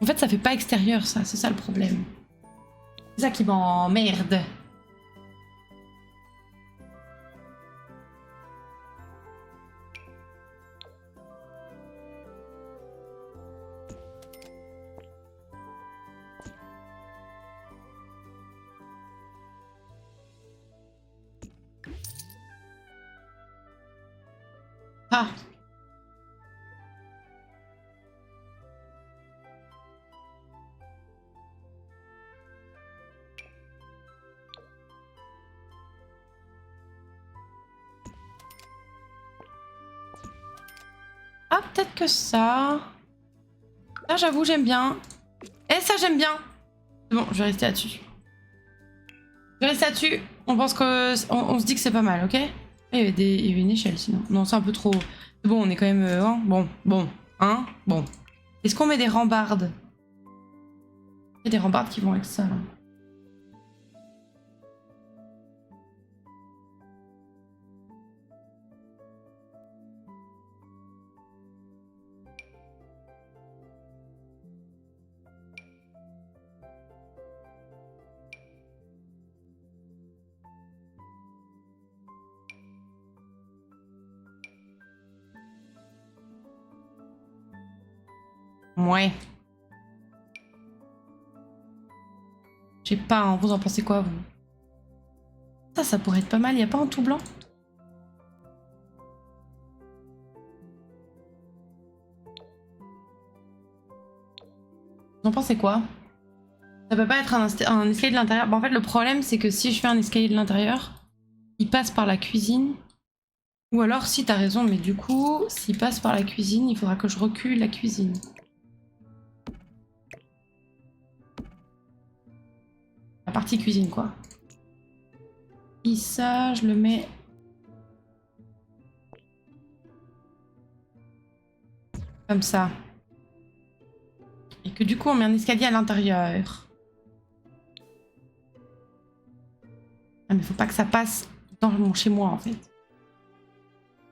En fait, ça fait pas extérieur, ça. C'est ça le problème. C'est ça qui m'emmerde. Ah. Ah, peut-être que ça. Ça, j'avoue, j'aime bien. Et ça, j'aime bien. Bon, je vais rester là-dessus. Je vais rester là-dessus. On pense que... On se dit que c'est pas mal, ok? Il y avait une échelle, sinon. Non, c'est un peu trop... Bon, on est quand même... hein, bon. Est-ce qu'on met des rambardes? Il y a des rambardes qui vont avec ça, là. Ouais. Je sais pas, hein, vous en pensez quoi, vous? Ça pourrait être pas mal. Il y a pas un tout blanc? Vous en pensez quoi? Ça peut pas être un escalier de l'intérieur. Bon, en fait, le problème, c'est que si je fais un escalier de l'intérieur, il passe par la cuisine. Ou alors, si t'as raison, mais du coup, s'il passe par la cuisine, il faudra que je recule la cuisine. La partie cuisine, quoi. Et ça, je le mets... comme ça. Et que du coup, on met un escalier à l'intérieur. Ah, mais faut pas que ça passe dans mon chez moi, en fait.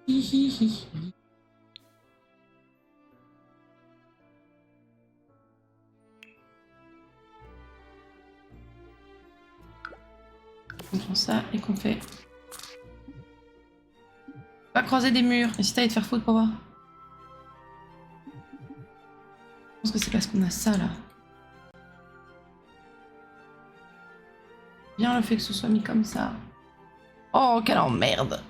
Hihihi. On prend ça et qu'on fait... Pas croiser des murs. Et si t'allais te faire foutre pour voir? Je pense que c'est parce qu'on a ça, là. Bien le fait que ce soit mis comme ça. Oh, quelle emmerde.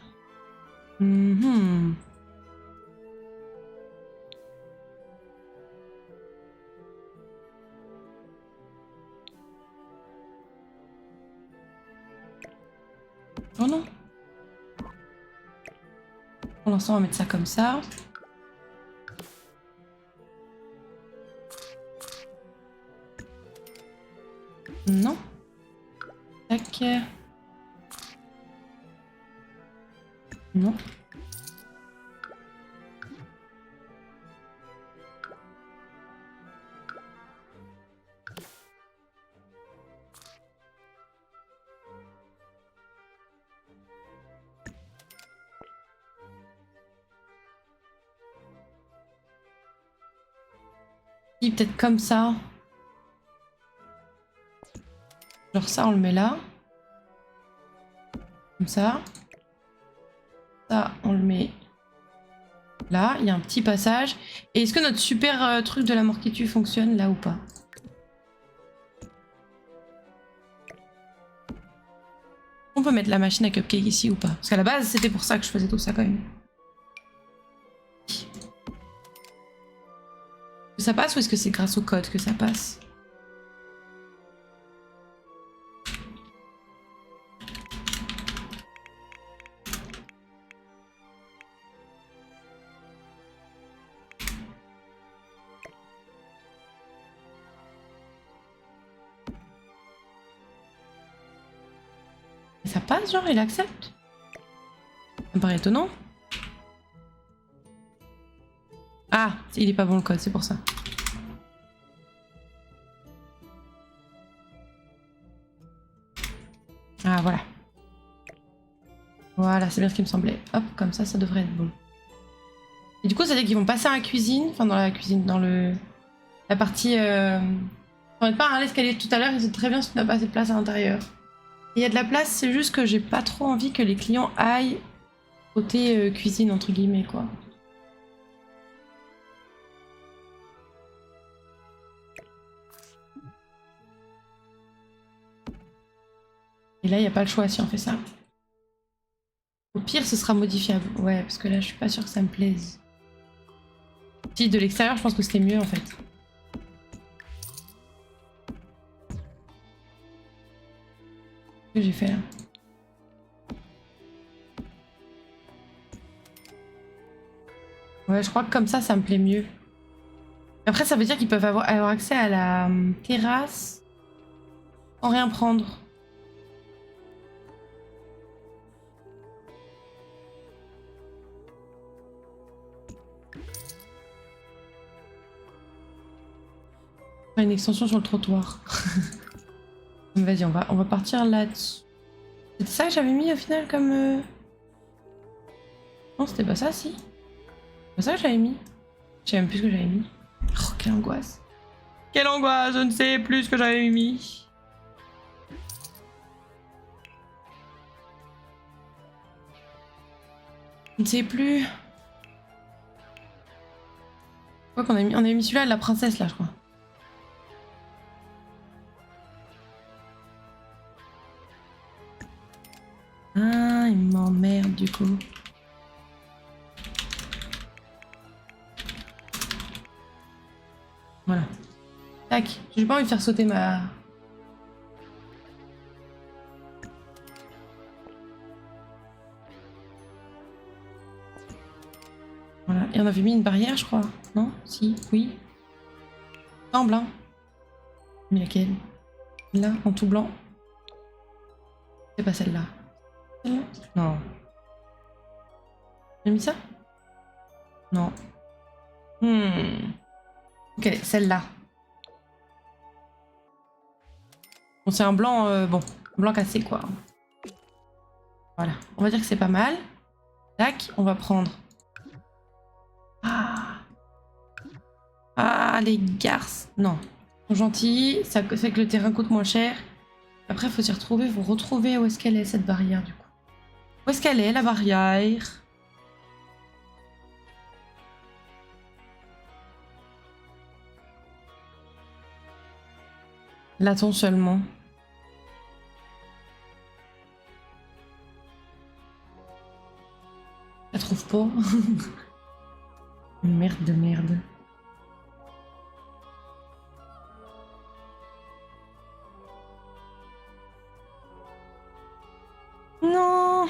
Oh non. Pour l'instant, on va mettre ça comme ça. Non. Tac. Non. Et peut-être comme ça. Genre ça, on le met là. Comme ça. Ça, on le met là. Il y a un petit passage. Et est-ce que notre super truc de la mort qui tue fonctionne là ou pas? On peut mettre la machine à cupcake ici ou pas? Parce qu'à la base, c'était pour ça que je faisais tout ça quand même. Ça passe ou est-ce que c'est grâce au code que ça passe? Ça passe, genre, il accepte? Ça me paraît étonnant. Ah, il est pas bon le code, c'est pour ça. Ah, voilà. Voilà, c'est bien ce qui me semblait. Hop, comme ça devrait être bon. Et du coup, ça veut dire qu'ils vont passer à la cuisine, enfin dans la cuisine, dans le... La partie... On n'est pas à l'escalier tout à l'heure, il sait très bien si tu n'as pas assez de place à l'intérieur. Il y a de la place, c'est juste que j'ai pas trop envie que les clients aillent côté cuisine, entre guillemets, quoi. Et là, il n'y a pas le choix si on fait ça. Au pire, ce sera modifiable. Ouais, parce que là, je suis pas sûre que ça me plaise. Si, de l'extérieur, je pense que c'était mieux, en fait. Qu'est-ce que j'ai fait, là? Ouais, je crois que comme ça me plaît mieux. Après, ça veut dire qu'ils peuvent avoir accès à la terrasse sans rien prendre. Une extension sur le trottoir. Vas-y, on va partir là-dessus. C'était ça que j'avais mis au final comme... Non, c'était pas ça, si. C'est pas ça que j'avais mis. Je sais même plus ce que j'avais mis. Oh, quelle angoisse. Quelle angoisse, je ne sais plus ce que j'avais mis. Je ne sais plus. Quoi qu'on a mis... On avait mis celui-là de la princesse, là, je crois. Ah, il m'emmerde du coup. Voilà. Tac. J'ai pas envie de faire sauter ma... Voilà. Et on avait mis une barrière, je crois. Non? Si? Oui. Semble, hein. Mais laquelle? Là, en tout blanc. C'est pas celle-là. Celle-là? Non. J'ai mis ça? Non. Ok, celle-là. Bon, c'est un blanc, bon, blanc cassé, quoi. Voilà. On va dire que c'est pas mal. Tac, on va prendre... Ah, les garces. Non. Ils sont gentils, ça fait que le terrain coûte moins cher. Après, il faut s'y retrouver, faut retrouver où est-ce qu'elle est, cette barrière, du coup. Où est-ce qu'elle est, la barrière? L'a-t-on seulement? Je la trouve pas. Merde de merde. Non.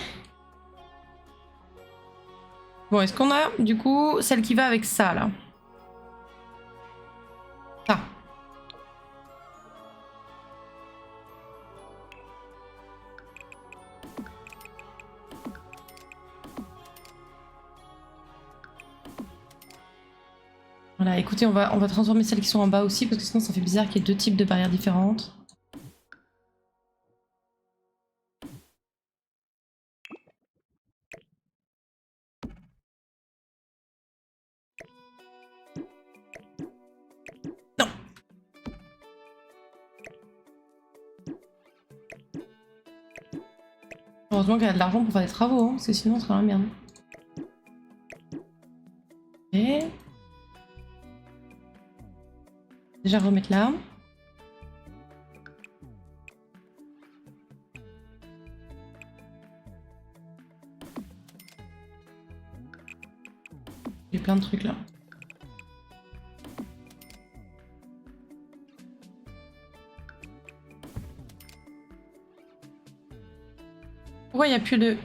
Bon, est-ce qu'on a, du coup, celle qui va avec ça, là? Ça. Voilà, écoutez, on va transformer celles qui sont en bas aussi, parce que sinon ça fait bizarre qu'il y ait deux types de barrières différentes. Non. Heureusement qu'elle a de l'argent pour faire des travaux, hein, parce que sinon on serait dans la merde. Et... déjà remettre là. J'ai plein de trucs là. Pourquoi il n'y a plus de...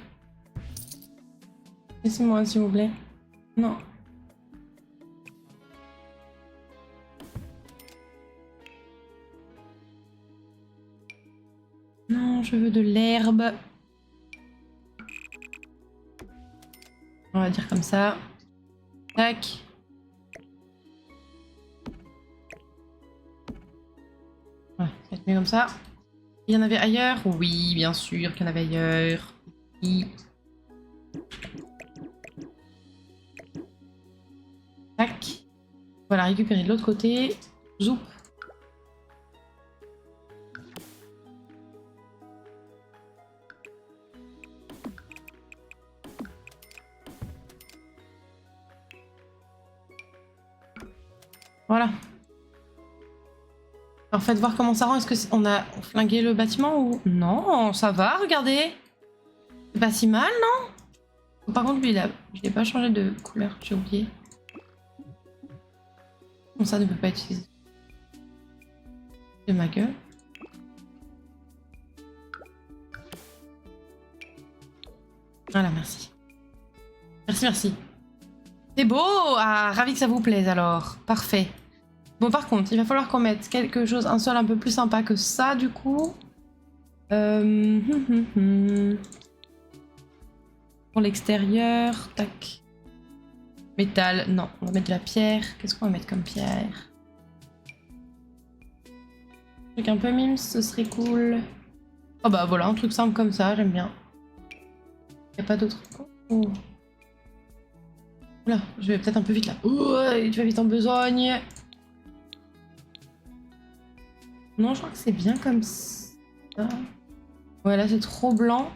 Laissez-moi s'il vous plaît. Non. Non, je veux de l'herbe. On va dire comme ça. Tac. Ouais, ça va être mieux comme ça. Il y en avait ailleurs? Oui, bien sûr qu'il y en avait ailleurs. Oui. Tac. Voilà, récupérer de l'autre côté. Zoup. Voilà. Alors faites voir comment ça rend. Est-ce que on a flingué le bâtiment ou... Non, ça va, regardez. C'est pas si mal, non? Par contre, lui, là, je l'ai pas changé de couleur, j'ai oublié. Bon, ça ne peut pas être utilisé. De ma gueule. Voilà, merci. Merci, merci. C'est beau! Ah, ravi que ça vous plaise alors. Parfait. Bon, par contre, il va falloir qu'on mette quelque chose, un sol un peu plus sympa que ça, du coup. Pour l'extérieur, tac. Métal, non, on va mettre de la pierre. Qu'est-ce qu'on va mettre comme pierre? Un truc un peu mime, ce serait cool. Oh bah voilà, un truc simple comme ça, j'aime bien. Y a pas d'autre. Oh. Oula, je vais peut-être un peu vite là. Ouais, tu vas vite en besogne. Non, je crois que c'est bien comme ça. Ouais, là c'est trop blanc.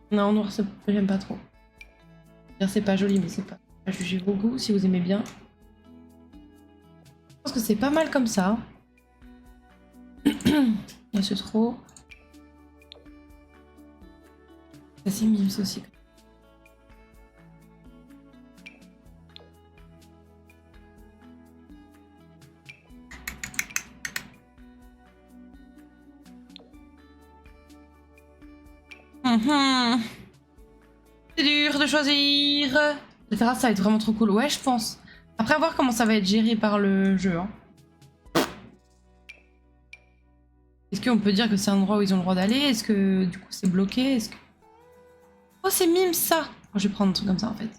Non, noir, j'aime pas trop. C'est pas joli, mais c'est pas à juger vos goûts si vous aimez bien. Je pense que c'est pas mal comme ça. Là, c'est trop. Ça, c'est mimes aussi. C'est dur de choisir. La terrasse, ça va être vraiment trop cool. Ouais, je pense. Après, à voir comment ça va être géré par le jeu. Hein. Est-ce qu'on peut dire que c'est un endroit où ils ont le droit d'aller? Est-ce que du coup c'est bloqué? Est-ce que... Oh, c'est mime ça! Oh, je vais prendre un truc comme ça en fait.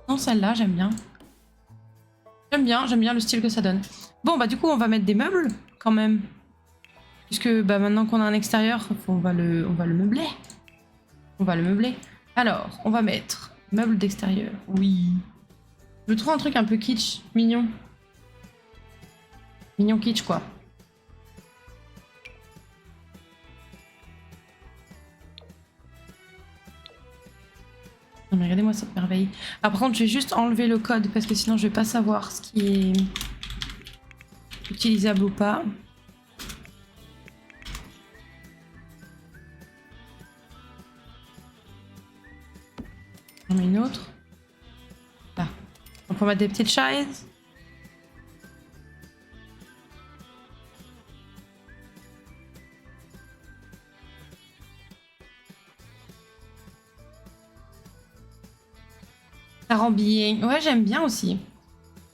Non, celle-là, j'aime bien. J'aime bien le style que ça donne. Bon, bah du coup, on va mettre des meubles quand même. Puisque bah, maintenant qu'on a un extérieur, on va le meubler. On va le meubler. Alors, on va mettre meubles d'extérieur. Oui. Je trouve un truc un peu kitsch, mignon. Mignon kitsch, quoi. Non mais regardez-moi cette merveille. Ah, par contre, je vais juste enlever le code parce que sinon je vais pas savoir ce qui est utilisable ou pas. On met une autre. Là. On peut mettre des petites chaises. Ça rend bien. Ouais, j'aime bien aussi.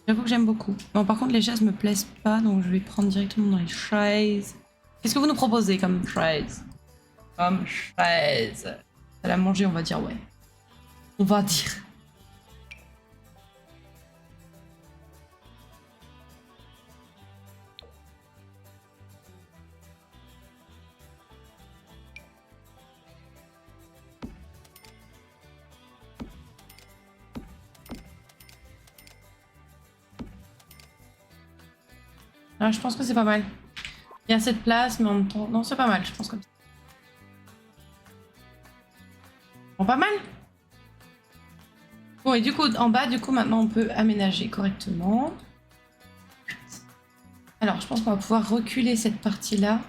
J'avoue que j'aime beaucoup. Bon, par contre, les chaises me plaisent pas, donc je vais prendre directement dans les chaises. Qu'est-ce que vous nous proposez comme chaise? Comme chaise. À la manger, on va dire ouais. On va dire. Ah, je pense que c'est pas mal. Il y a assez de place, mais en même temps... Non, c'est pas mal, je pense comme ça. Bon, pas mal. Bon, et du coup, en bas, du coup, maintenant, on peut aménager correctement. Alors, je pense qu'on va pouvoir reculer cette partie-là.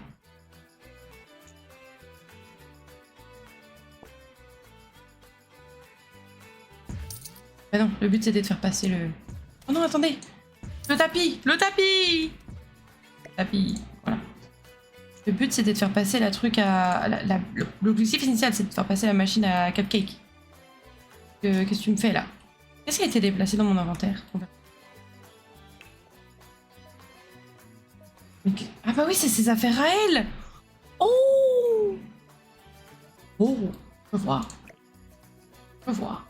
Bah non, le but, c'était de faire passer le... Oh non, attendez! Le tapis! Le tapis! Tapis, voilà. Le but, c'était de faire passer la truc à... L'objectif initial, c'est de faire passer la machine à cupcake. Qu'est-ce que tu me fais, là? Qu'est-ce qui a été déplacé dans mon inventaire? Ah bah oui, c'est ses affaires à elle! Oh! Oh! Je peux voir. Je peux voir.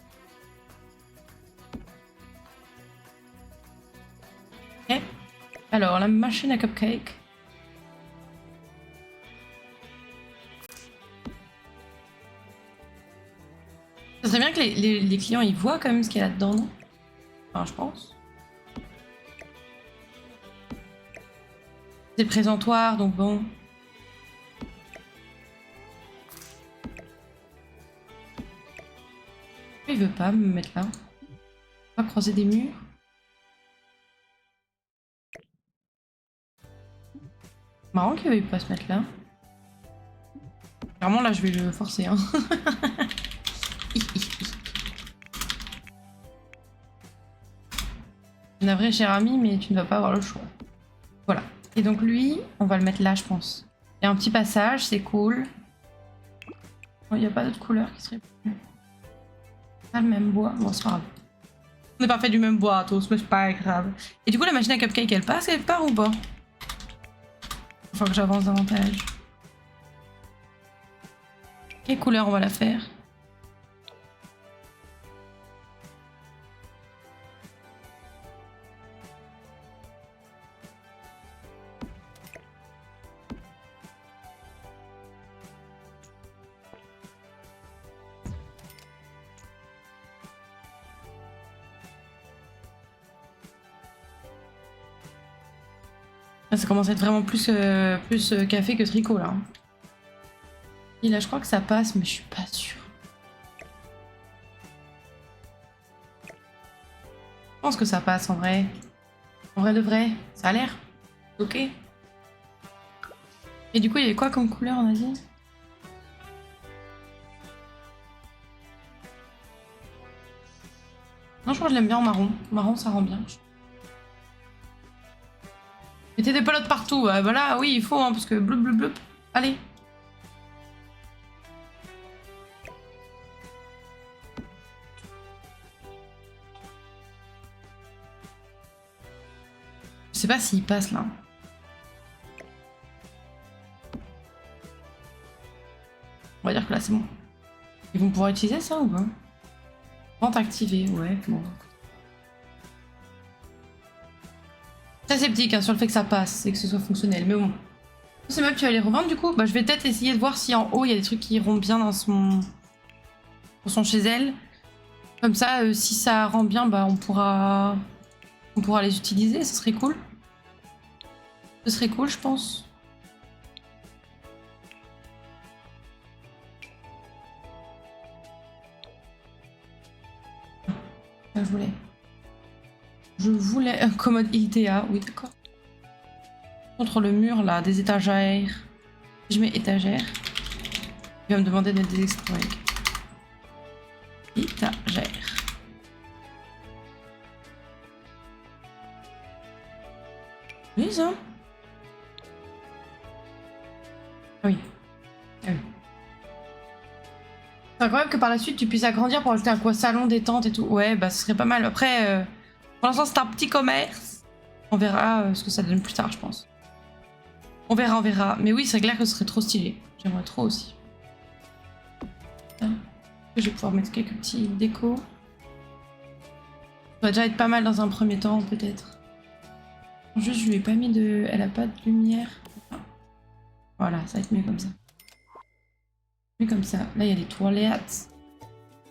Ok. Alors, la machine à cupcake. Ça serait bien que les clients ils voient quand même ce qu'il y a là-dedans, non? Enfin, je pense. C'est présentoir, donc bon. Il veut pas me mettre là. Pas croiser des murs. Marrant qu'il veuille pas se mettre là. Clairement là je vais le forcer hein. Navré cher ami mais tu ne vas pas avoir le choix. Voilà. Et donc lui, on va le mettre là je pense. Il y a un petit passage, c'est cool. Il n'y a pas d'autre couleur qui serait plus. Pas le même bois. Bon c'est pas grave. On n'est pas fait du même bois tous, mais c'est pas grave. Et du coup la machine à cupcake elle passe quelque part ou pas? Faut que j'avance davantage. Quelle couleur on va la faire? Ça commence à être vraiment plus café que tricot là. Et là je crois que ça passe mais je suis pas sûre. Je pense que ça passe en vrai. En vrai de vrai, ça a l'air. Ok. Et du coup il y avait quoi comme couleur on a dit? Non je crois que je l'aime bien en marron. Marron ça rend bien. Mettez des pelotes partout, voilà, oui, il faut, hein, parce que bloup bloup bloup. Allez. Je sais pas s'il passe là. On va dire que là c'est bon. Ils vont pouvoir utiliser ça ou pas? Vente activée, ouais, bon. Très sceptique hein, sur le fait que ça passe et que ce soit fonctionnel, mais bon. Ces meubles, tu vas les revendre du coup? Bah je vais peut-être essayer de voir si en haut il y a des trucs qui iront bien dans son chez elle. Comme ça, si ça rend bien, bah on pourra les utiliser, ce serait cool. Ce serait cool, je pense. Je voulais un commode IKEA, oui d'accord. Contre le mur là, des étagères. Je mets étagère. Il va me demander de mettre des extra. Étagère. Oui ça. Ah oui. Ah oui. C'est incroyable que par la suite tu puisses agrandir pour ajouter un quoi salon, détente et tout. Ouais, bah ce serait pas mal. Après, pour l'instant c'est un petit commerce. On verra ce que ça donne plus tard, je pense. On verra, on verra. Mais oui, c'est clair que ce serait trop stylé. J'aimerais trop aussi. Je vais pouvoir mettre quelques petits décos. Ça va déjà être pas mal dans un premier temps, peut-être. Juste, je lui ai pas mis de... Elle a pas de lumière. Voilà, ça va être mieux comme ça. Mieux comme ça. Là, il y a des toilettes.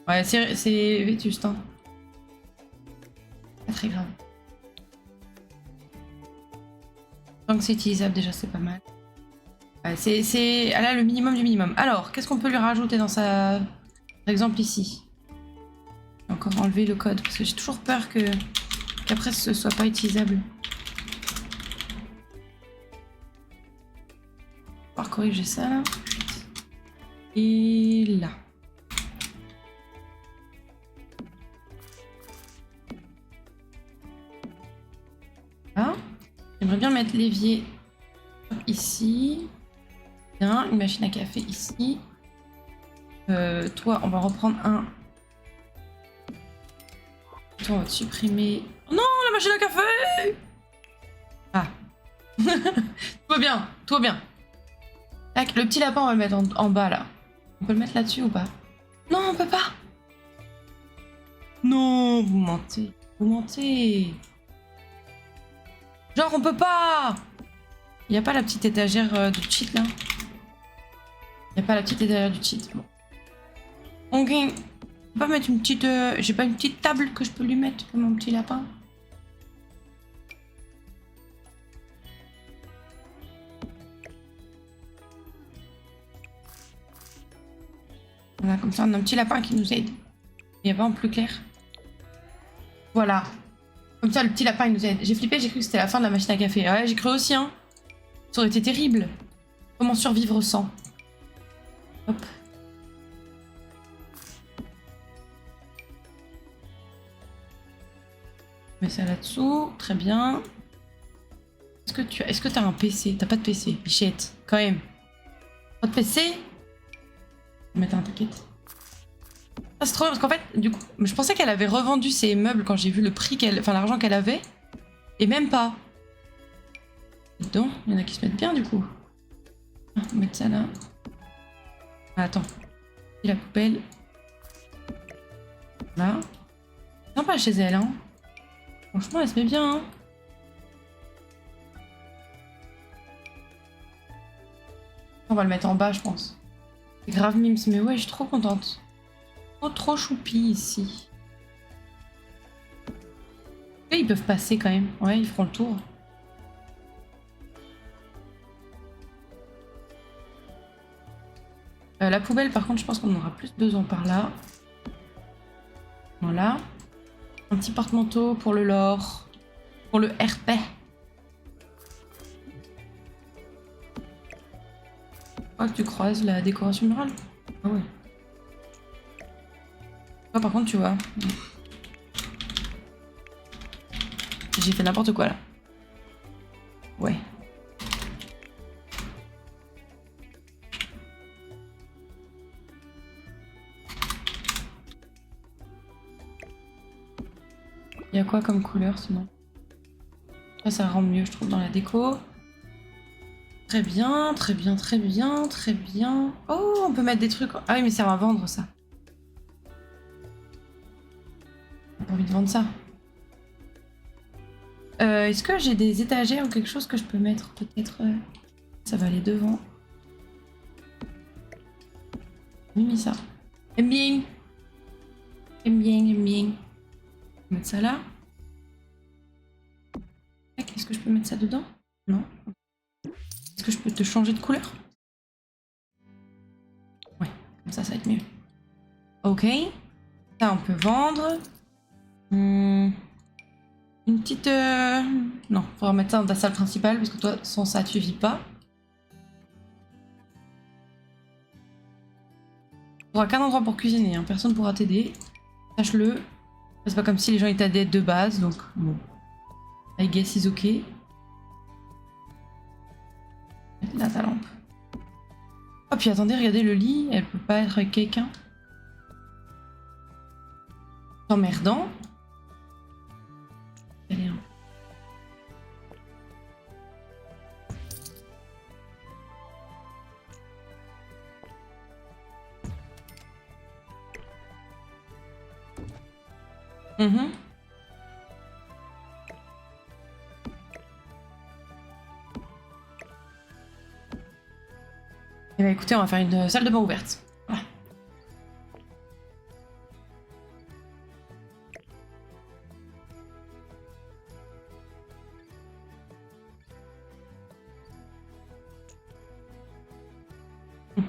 Ouais, c'est vétuste, hein. Pas très grave. Tant que c'est utilisable, déjà, c'est pas mal. Ouais, elle a le minimum du minimum. Alors, qu'est-ce qu'on peut lui rajouter dans sa... Par exemple, ici. Encore enlever le code, parce que j'ai toujours peur qu'après, ce soit pas utilisable. On va corriger ça, là. Et là. Là. J'aimerais bien mettre l'évier ici. Bien, une machine à café ici. Toi, on va reprendre un. Toi, on va te supprimer. Oh non, la machine à café! Ah. Tout va bien, tout va bien. Tac, le petit lapin, on va le mettre en bas, là. On peut le mettre là-dessus ou pas? Non, on peut pas! Non, vous mentez. Vous mentez. Genre, on peut pas! Il n'y a pas la petite étagère du cheat, là? Il n'y a pas la petite étagère du cheat. Bon. Ok. peux pas mettre une petite... J'ai pas une petite table que je peux lui mettre pour mon petit lapin? Voilà, comme ça on a un petit lapin qui nous aide. Il n'y a pas en plus clair. Voilà. Comme ça le petit lapin il nous aide. J'ai flippé, j'ai cru que c'était la fin de la machine à café. Ouais, j'ai cru aussi, hein. Ça aurait été terrible. Comment survivre sans? Hop. Mets ça là-dessous. Très bien. Est-ce que t'as un PC? T'as pas de PC, bichette. Quand même. Pas de PC? Je vais mettre un ticket. Ah, c'est trop bien parce qu'en fait, du coup, je pensais qu'elle avait revendu ses meubles quand j'ai vu le prix qu'elle... Enfin, l'argent qu'elle avait. Et même pas. Donc, il y en a qui se mettent bien du coup. On va mettre ça là. Ah, attends. Et la poubelle. Là. Sympa chez elle, hein. Franchement, elle se met bien, hein. On va le mettre en bas, je pense. C'est grave mimes, mais ouais, je suis trop contente. Trop choupi ici. Et ils peuvent passer quand même. Ouais, ils feront le tour. La poubelle, par contre, je pense qu'on aura plus besoin par là. Voilà. Un petit porte-manteau pour le lore. Pour le RP. Oh, tu croises la décoration murale. Ah ouais. Oh, par contre, tu vois. J'ai fait n'importe quoi là. Ouais. Il y a quoi comme couleur sinon? Ça rend mieux, je trouve, dans la déco. Très bien, très bien, très bien, très bien. Oh, on peut mettre des trucs. Ah oui, mais ça va vendre ça. J'ai pas envie de vendre ça. Est-ce que j'ai des étagères ou quelque chose que je peux mettre? Peut-être. Ça va aller devant. J'ai mis ça. J'aime bien. J'aime bien, j'aime bien. On va mettre ça là. Est-ce que je peux mettre ça dedans? Non. Est-ce que je peux te changer de couleur? Ouais, comme ça va être mieux. Ok. Ça, on peut vendre. Une petite... Non, faudra mettre ça dans ta salle principale parce que toi, sans ça, tu vis pas. T'auras qu'un endroit pour cuisiner, hein. Personne pourra t'aider. Sache-le. C'est pas comme si les gens étaient à de base, donc bon. I guess is ok. Là, ta lampe. Oh, puis attendez, regardez le lit. Elle peut pas être avec quelqu'un. C'est emmerdant. Allez, hein. Eh ben, écoutez, on va faire une salle de bain ouverte. Voilà.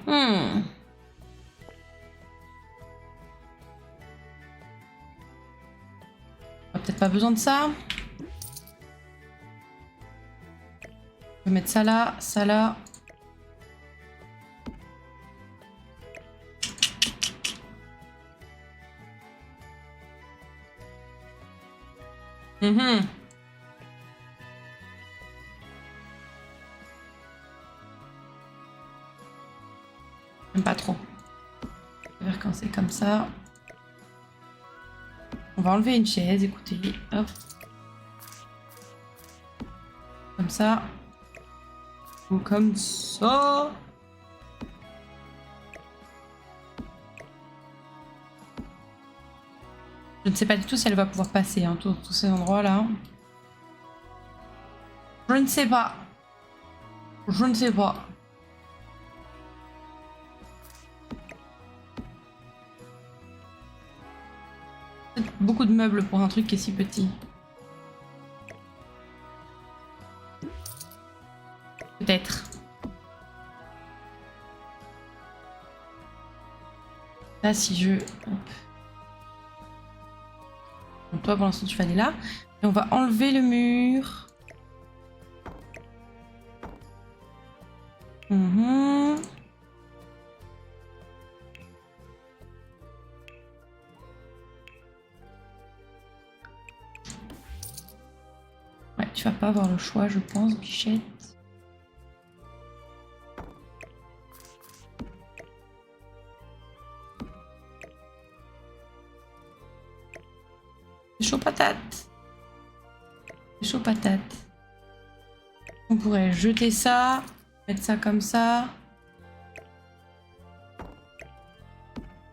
On a peut-être pas besoin de ça. Je vais mettre ça là, ça là. J'aime pas trop. Je vais faire quand c'est comme ça. On va enlever une chaise, écoutez. Hop. Comme ça. Ou comme ça. Je ne sais pas du tout si elle va pouvoir passer, hein, tous ces endroits-là. Je ne sais pas. Je ne sais pas. Beaucoup de meubles pour un truc qui est si petit. Peut-être. Là, si je... Hop. Donc toi, pour l'instant, tu vas aller là. Et on va enlever le mur. Ouais, tu vas pas avoir le choix, je pense, Bichette. C'est chaud patate. C'est chaud patate. On pourrait jeter ça, mettre ça comme ça.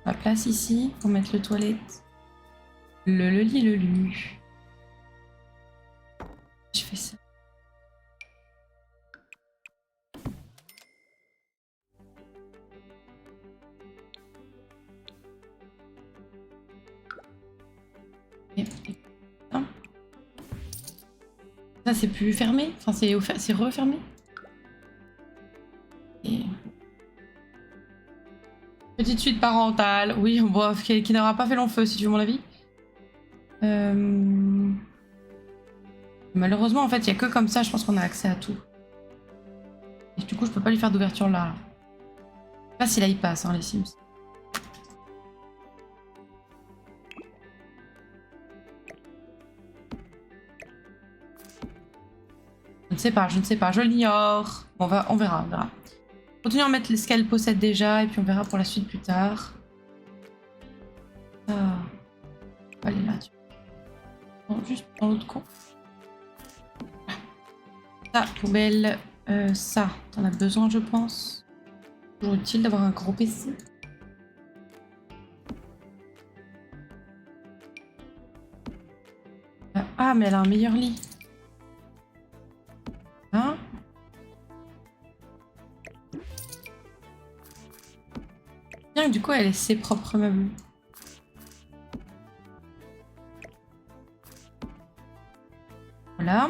La place ici pour mettre le toilette. Le lit, le lu. Je fais ça. Ça c'est plus fermé, enfin c'est refermé. Et... Petite suite parentale, oui, bon, qui n'aura pas fait long feu si tu veux mon avis. Malheureusement en fait il n'y a que comme ça, je pense qu'on a accès à tout. Et du coup je peux pas lui faire d'ouverture là. Je sais pas si là il passe hein, les Sims. Je ne sais pas, je l'ignore. On verra. Continuons à mettre ce qu'elle possède déjà et puis on verra pour la suite plus tard. Ah. On va aller là. Non, juste dans l'autre coin. Ça, poubelle. Ça, t'en as besoin, je pense. Toujours utile d'avoir un gros PC. Ah, mais elle a un meilleur lit. Hein? Bien que du coup, elle ait ses propres meubles. Voilà.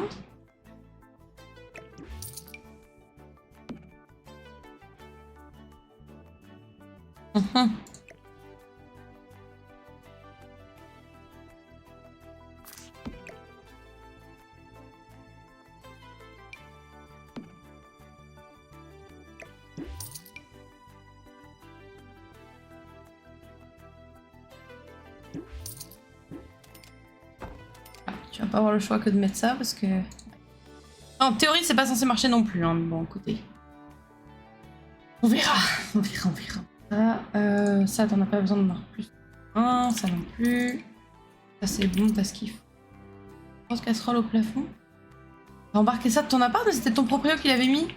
Tu vas pas avoir le choix que de mettre ça parce que... En théorie, c'est pas censé marcher non plus. Hein. Bon, écoutez. On verra. Ça, t'en as pas besoin de marquer plus. Ça non plus. Ça, c'est bon parce qu'il faut. Grosse casserole au plafond. T'as embarqué ça de ton appart, mais c'était ton proprio qui l'avait mis?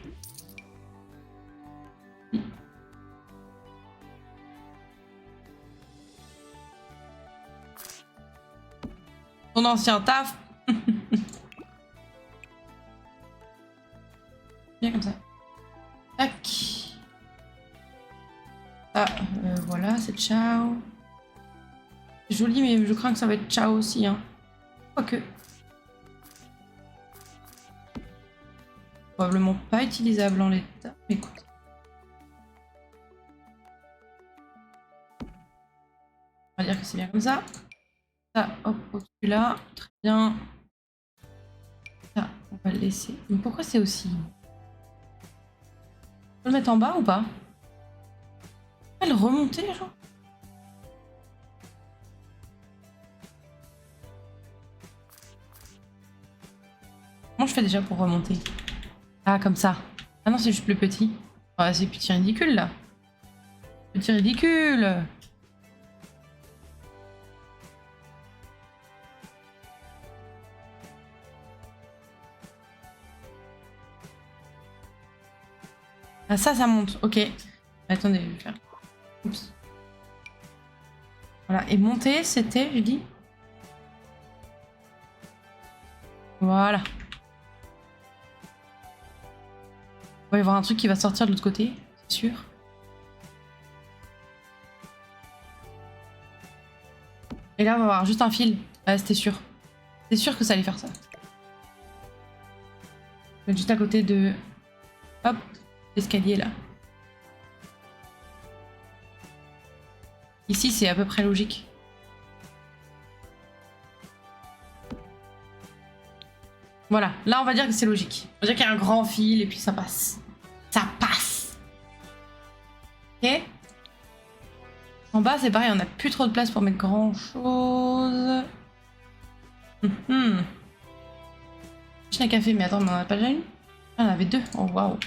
Ton ancien taf. Bien comme ça. Tac. Ah, voilà, c'est ciao. C'est joli, mais je crains que ça va être ciao aussi. Hein. Quoique. Probablement pas utilisable en l'état. Mais écoute. On va dire que c'est bien comme ça. Ça, hop, au-dessus là. Très bien. Ça, on va le laisser. Mais pourquoi c'est aussi... On peut le mettre en bas ou pas? On va le remonter, genre. Comment je fais déjà pour remonter? Ah, comme ça. Ah non, c'est juste plus petit. Ah, c'est petit ridicule, là. Petit ridicule. Ah, ça monte. Ok. Attendez, je vais faire. Oups. Voilà. Et monter, c'était, je dis. Voilà. Il va y avoir un truc qui va sortir de l'autre côté, c'est sûr. Et là, on va avoir juste un fil. Ouais, c'était sûr. C'était sûr que ça allait faire ça. Je vais juste à côté de... Hop, l'escalier là. Ici, c'est à peu près logique. Voilà, là on va dire que c'est logique. On va dire qu'il y a un grand fil et puis ça passe. Ça passe. Ok. En bas, c'est pareil, on n'a plus trop de place pour mettre grand chose. Machine à café, mais attends, on en a pas déjà une? Ah, on en avait deux. Oh waouh.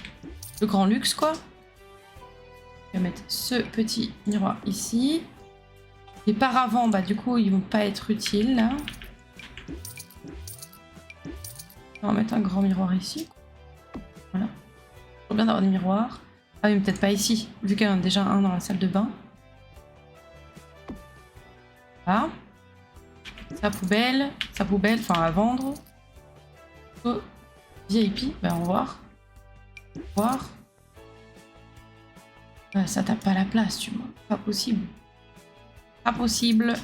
Le grand luxe quoi. Je vais mettre ce petit miroir ici. Les paravents, bah du coup, ils vont pas être utiles là. On va mettre un grand miroir ici. Voilà. Faut bien d'avoir des miroirs. Ah oui, mais peut-être pas ici, vu qu'il y en a déjà un dans la salle de bain. Voilà. Sa poubelle, enfin à vendre. Oh, VIP, ben on va voir. Voir. Ça tape pas la place, tu vois. Pas possible. Pas possible.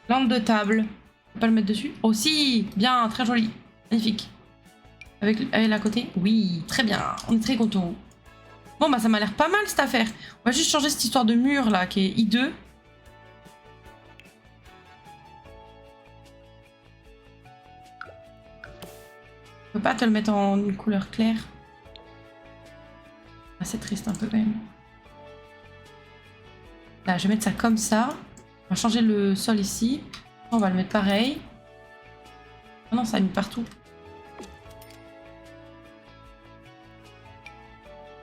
Lampe de table. On peut pas le mettre dessus? Oh si, bien, très joli. Magnifique. Avec elle à côté? Oui, très bien. On est très contents. Bon, bah ça m'a l'air pas mal cette affaire. On va juste changer cette histoire de mur là qui est hideux. Je peux pas te le mettre en une couleur claire. Ah, c'est triste un peu quand même. Là, je vais mettre ça comme ça. On va changer le sol ici. On va le mettre pareil. Oh non, ça a mis partout.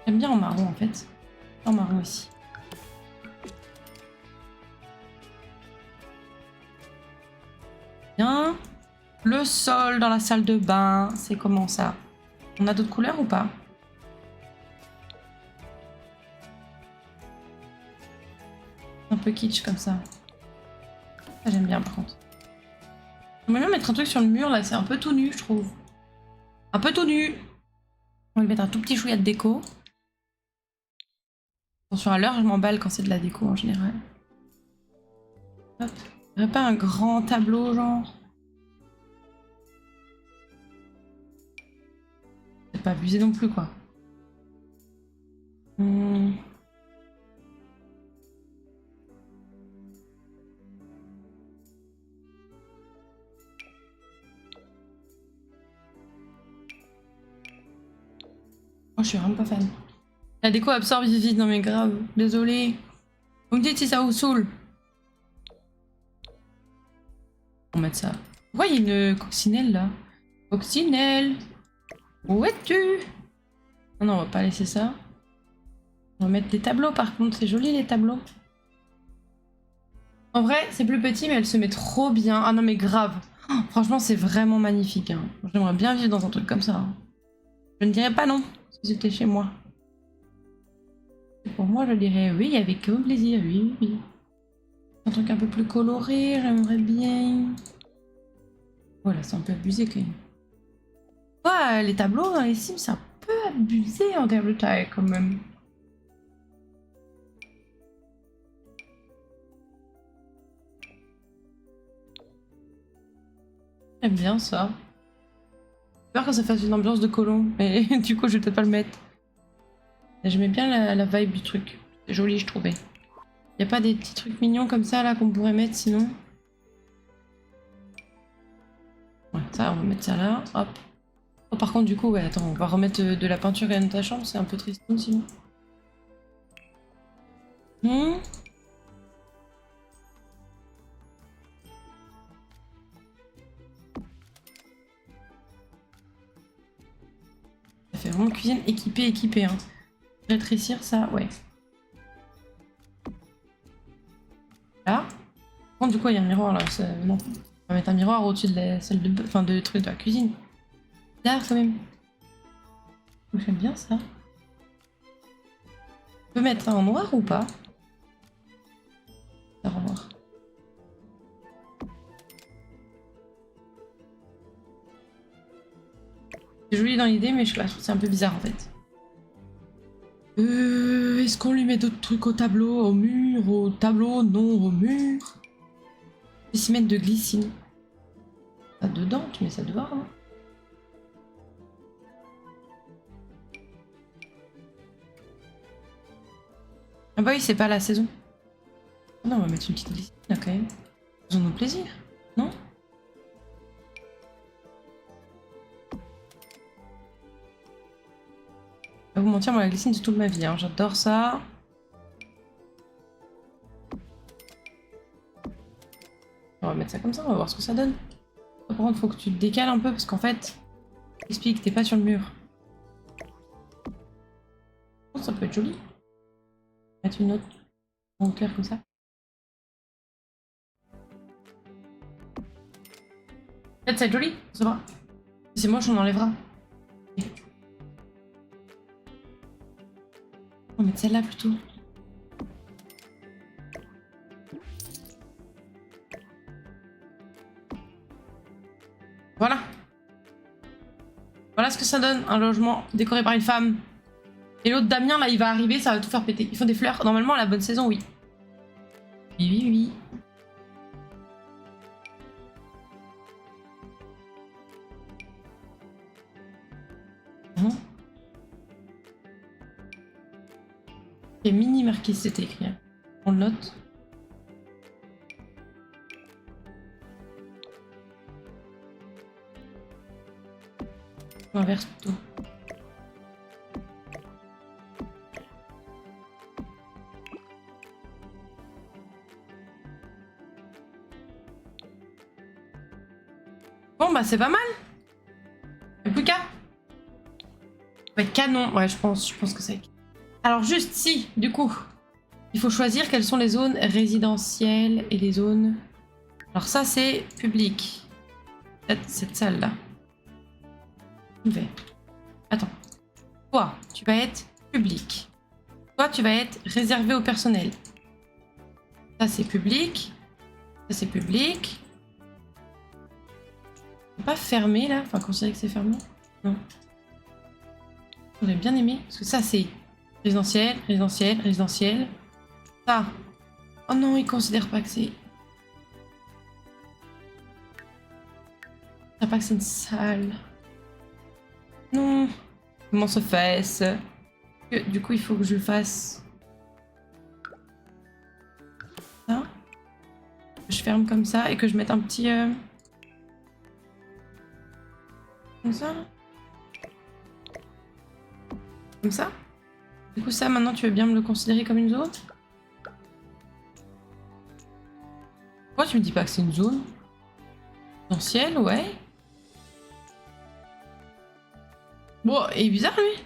J'aime bien en marron en fait. En marron ici. Bien. Le sol dans la salle de bain, c'est comment ça? On a d'autres couleurs ou pas? Un peu kitsch comme ça. Ça j'aime bien par contre. J'aimerais bien mettre un truc sur le mur là, c'est un peu tout nu je trouve. Un peu tout nu. On va lui mettre un tout petit chouïa de déco. Attention à l'heure, je m'emballe quand c'est de la déco en général. Hop. Il n'y aurait pas un grand tableau genre? C'est pas abusé non plus quoi. Oh, je suis vraiment pas fan. La déco absorbe vite, non mais grave. Désolée. Vous me dites si ça vous saoule. On va mettre ça. Pourquoi il y a une coccinelle là? Coccinelle! Où es-tu? Non, non, on va pas laisser ça. On va mettre des tableaux par contre, c'est joli les tableaux. En vrai, c'est plus petit mais elle se met trop bien. Ah non mais grave. Oh, franchement, c'est vraiment magnifique. Hein. J'aimerais bien vivre dans un truc comme ça. Hein. Je ne dirais pas non, si c'était chez moi. Et pour moi, je dirais oui avec grand plaisir, oui, oui. Un truc un peu plus coloré, j'aimerais bien. Voilà, c'est un peu abusé quand même. Ouais, les tableaux dans les Sims, c'est un peu abusé en termes de taille quand même. J'aime bien ça. J'ai peur que ça fasse une ambiance de colon, mais du coup je vais peut-être pas le mettre. J'aimais bien la vibe du truc. C'est joli je trouvais. Y a pas des petits trucs mignons comme ça là qu'on pourrait mettre sinon? Ouais, ça on va mettre ça là, hop. Oh, par contre du coup, ouais attends, on va remettre de la peinture dans ta chambre, c'est un peu triste sinon. Ça fait vraiment cuisine équipée hein. Rétrécir ça, ouais. Là. Par contre du coup il y a un miroir là, non. On va mettre un miroir au-dessus de la salle de... Enfin de trucs de la cuisine. Bizarre quand même. J'aime bien ça. On peut mettre ça en noir ou pas? Ça va voir. C'est joli dans l'idée, mais je trouve que c'est un peu bizarre en fait. Est-ce qu'on lui met d'autres trucs au tableau, au mur, au tableau, non, au mur? Spécimen de glycine. Pas dedans, tu mets ça dehors, non? Ah bah oui, c'est pas la saison. Non, on va mettre une petite glycine là quand même. Faisons-nous plaisir, non? Je vais pas vous mentir, moi la glycine c'est toute ma vie, hein. J'adore ça. On va mettre ça comme ça, on va voir ce que ça donne. Par contre, faut que tu te décales un peu parce qu'en fait, explique, t'es pas sur le mur. Oh, ça peut être joli. Mettre une autre en clair comme ça. Peut-être ça va être joli, ça va. Si c'est moche, on enlèvera. On va mettre celle-là plutôt. Voilà. Voilà ce que ça donne, un logement décoré par une femme. Et l'autre Damien, là, il va arriver, ça va tout faire péter. Ils font des fleurs. Normalement, à la bonne saison, oui. Oui, oui, oui. Mmh. Et mini marquise, c'était écrit. On le note. On inverse plutôt. Bon bah c'est pas mal. Y'a plus qu'à. Ouais, canon. Ouais, je pense que c'est. Alors juste si, du coup, il faut choisir quelles sont les zones résidentielles et les zones. Alors ça c'est public. Cette salle là. Attends. Toi, tu vas être public. Toi, tu vas être réservé au personnel. Ça c'est public. Ça c'est public. Pas fermé là, enfin considérer que c'est fermé. Non. J'aurais bien aimé, parce que ça c'est résidentiel, résidentiel, résidentiel. Ça. Oh non, ils considèrent pas que c'est. Pas que c'est une salle. Non. Comment se fait-ce? Du coup, il faut que je fasse ça. Que je ferme comme ça et que je mette un petit. Comme ça. Comme ça. Du coup, ça, maintenant, tu veux bien me le considérer comme une zone? Pourquoi tu me dis pas que c'est une zone? Potentiel, ouais. Bon, il est bizarre, lui.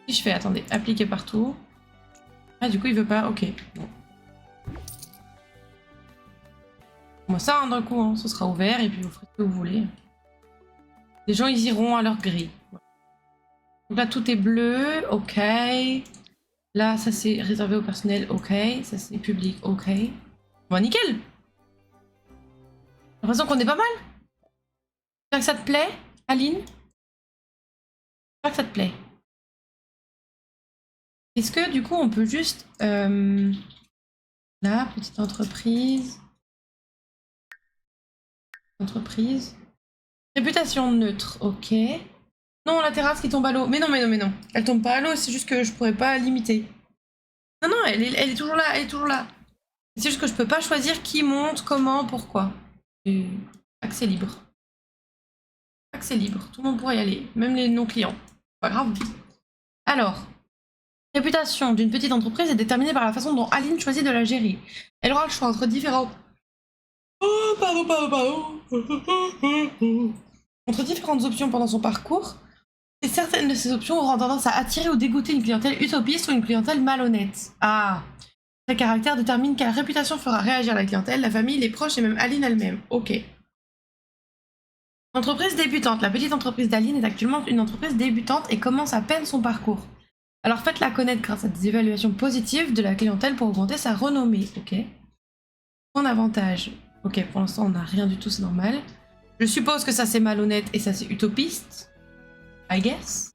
Si je fais, attendez, appliquer partout. Ah, du coup, il veut pas, ok. Bon. Moi, ça, hein, d'un coup, hein, ce sera ouvert et puis vous ferez ce que vous voulez. Les gens, ils iront à leur grille. Donc là, tout est bleu, ok. Là, ça, c'est réservé au personnel, ok. Ça, c'est public, ok. Bon, nickel. J'ai l'impression qu'on est pas mal. J'espère que ça te plaît, Aline. J'espère que ça te plaît. Est-ce que, du coup, on peut juste... Là, petite entreprise. Entreprise. Réputation neutre, ok. Non, la terrasse qui tombe à l'eau. Mais non, mais non, mais non. Elle tombe pas à l'eau, c'est juste que je pourrais pas limiter. Non, non, elle est toujours là, elle est toujours là. C'est juste que je peux pas choisir qui monte, comment, pourquoi. Accès libre. Accès libre, tout le monde pourra y aller, même les non-clients. Pas grave. Alors, réputation d'une petite entreprise est déterminée par la façon dont Aline choisit de la gérer. Elle aura le choix entre différentes... Oh, pardon. Entre différentes options pendant son parcours, et certaines de ces options auront tendance à attirer ou dégoûter une clientèle utopiste ou une clientèle malhonnête. Ah, ce caractère détermine quelle réputation fera réagir la clientèle, la famille, les proches et même Aline elle-même. Ok. Entreprise débutante. La petite entreprise d'Aline est actuellement une entreprise débutante et commence à peine son parcours. Alors faites-la connaître grâce à des évaluations positives de la clientèle pour augmenter sa renommée. Ok. Point d'avantage. Ok, pour l'instant on n'a rien du tout, c'est normal. Je suppose que ça c'est malhonnête et ça c'est utopiste. I guess.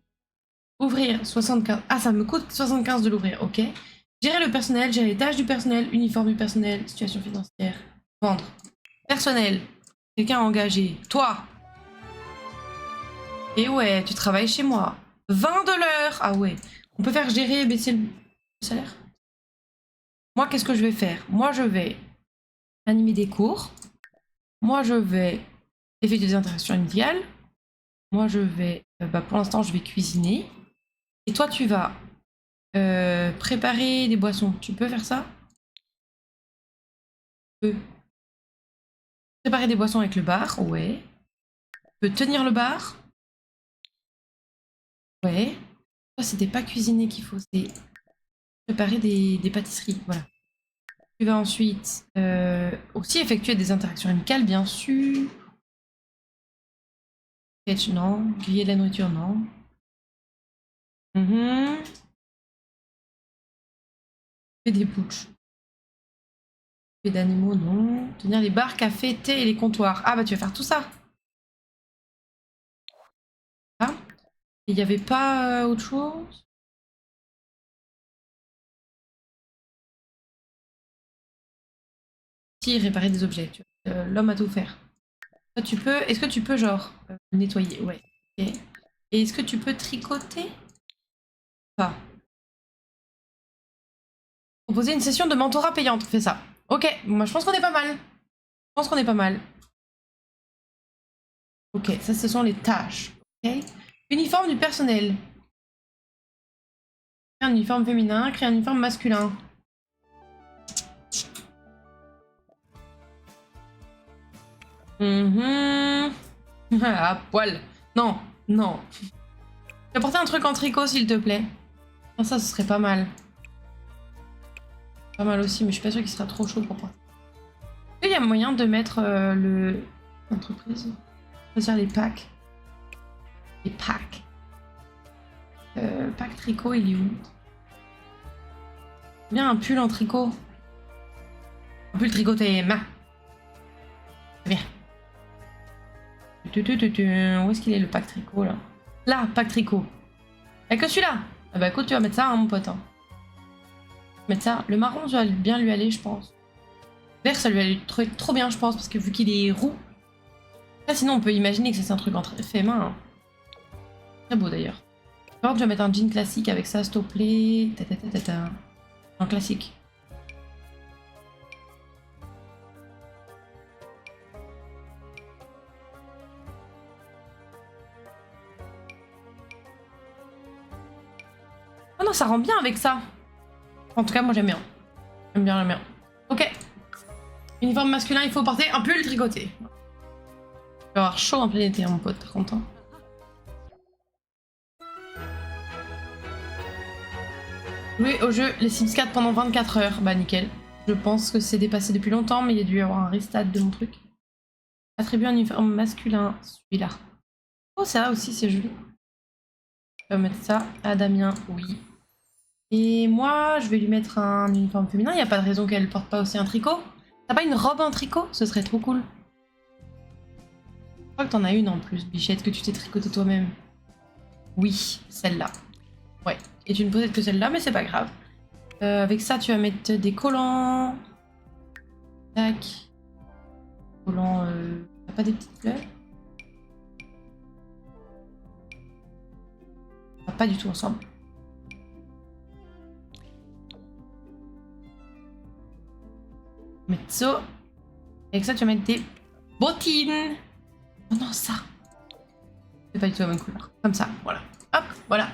Ouvrir 75. Ah, ça me coûte 75 de l'ouvrir, ok. Gérer le personnel, gérer les tâches du personnel, uniforme du personnel, situation financière. Vendre. Personnel. Quelqu'un engagé. Toi. Et ouais, tu travailles chez moi. 20 de l'heure. Ah ouais. On peut faire gérer et baisser le salaire. Moi, qu'est-ce que je vais faire? Moi, je vais animer des cours. Moi, je vais effectuer des interactions initiales. Moi, je vais... pour l'instant, je vais cuisiner. Et toi, tu vas préparer des boissons. Tu peux faire ça? Tu peux. Préparer des boissons avec le bar. Ouais. Tu peux tenir le bar. Ouais. Toi, c'était pas cuisiner qu'il faut, c'est préparer des pâtisseries. Voilà. Tu vas ensuite aussi effectuer des interactions amicales, bien sûr. Sketch, non. Griller de la nourriture, non. Fais des bouches. Fais d'animaux, non. Tenir les bars, cafés, thé et les comptoirs. Ah bah tu vas faire tout ça. Ah. Il n'y avait pas autre chose? Si, réparer des objets. L'homme a tout faire. Toi, tu peux. Est-ce que tu peux genre nettoyer? Ouais. Ok. Et est-ce que tu peux tricoter? Pas. Proposer une session de mentorat payante. Fais ça. Ok. Moi, je pense qu'on est pas mal. Je pense qu'on est pas mal. Ok. Ça, ce sont les tâches. Ok. Uniforme du personnel. Créer un uniforme féminin. Créer un uniforme masculin. À poil. Non. Non. Je vais apporter un truc en tricot, s'il te plaît. Ah, ça, ce serait pas mal. Pas mal aussi, mais je suis pas sûre qu'il sera trop chaud pour porter. Est-ce qu'il y a moyen de mettre le... Entreprise. Choisir les packs. Les packs. Pack tricot, il est où? Bien un pull en tricot. Un pull tricoté main. Bien. Où est-ce qu'il est le pack tricot là? Là, pack tricot. Y'a que celui-là. Ah bah écoute, tu vas mettre ça, hein, mon pote. Hein. Mettre ça. Le marron, ça va bien lui aller, je pense. Vert, ça lui aller trop bien, je pense, parce que vu qu'il est roux. Là, sinon, on peut imaginer que c'est un truc en fait main. Hein. Très beau d'ailleurs. Par contre, je vais mettre un jean classique avec ça, s'il te plaît. Un classique. Oh non, ça rend bien avec ça. En tout cas, moi j'aime bien. J'aime bien, j'aime bien. Ok. Uniforme masculin, il faut porter un pull tricoté. Il va avoir chaud en plein été, mon pote, par contre. Hein. Jouer au jeu Les Sims 4 pendant 24 heures. Bah nickel. Je pense que c'est dépassé depuis longtemps, mais il y a dû y avoir un restart de mon truc. Attribuer un uniforme masculin, celui-là. Oh, ça aussi, c'est joli. Je vais mettre ça à Damien, oui. Et moi, je vais lui mettre un uniforme féminin. Il n'y a pas de raison qu'elle porte pas aussi un tricot. T'as pas une robe en tricot? Ce serait trop cool. Je crois que t'en as une en plus, Bichette, que tu t'es tricoté toi-même. Oui, celle-là. Ouais. Et tu ne possèdes que celle-là, mais c'est pas grave. Avec ça, tu vas mettre des collants. Tac. Collants. T'as pas des petites fleurs? Pas du tout ensemble. Mettre ça. Avec ça, tu vas mettre des bottines. Oh non, ça. C'est pas du tout la même couleur. Comme ça, voilà. Hop, voilà.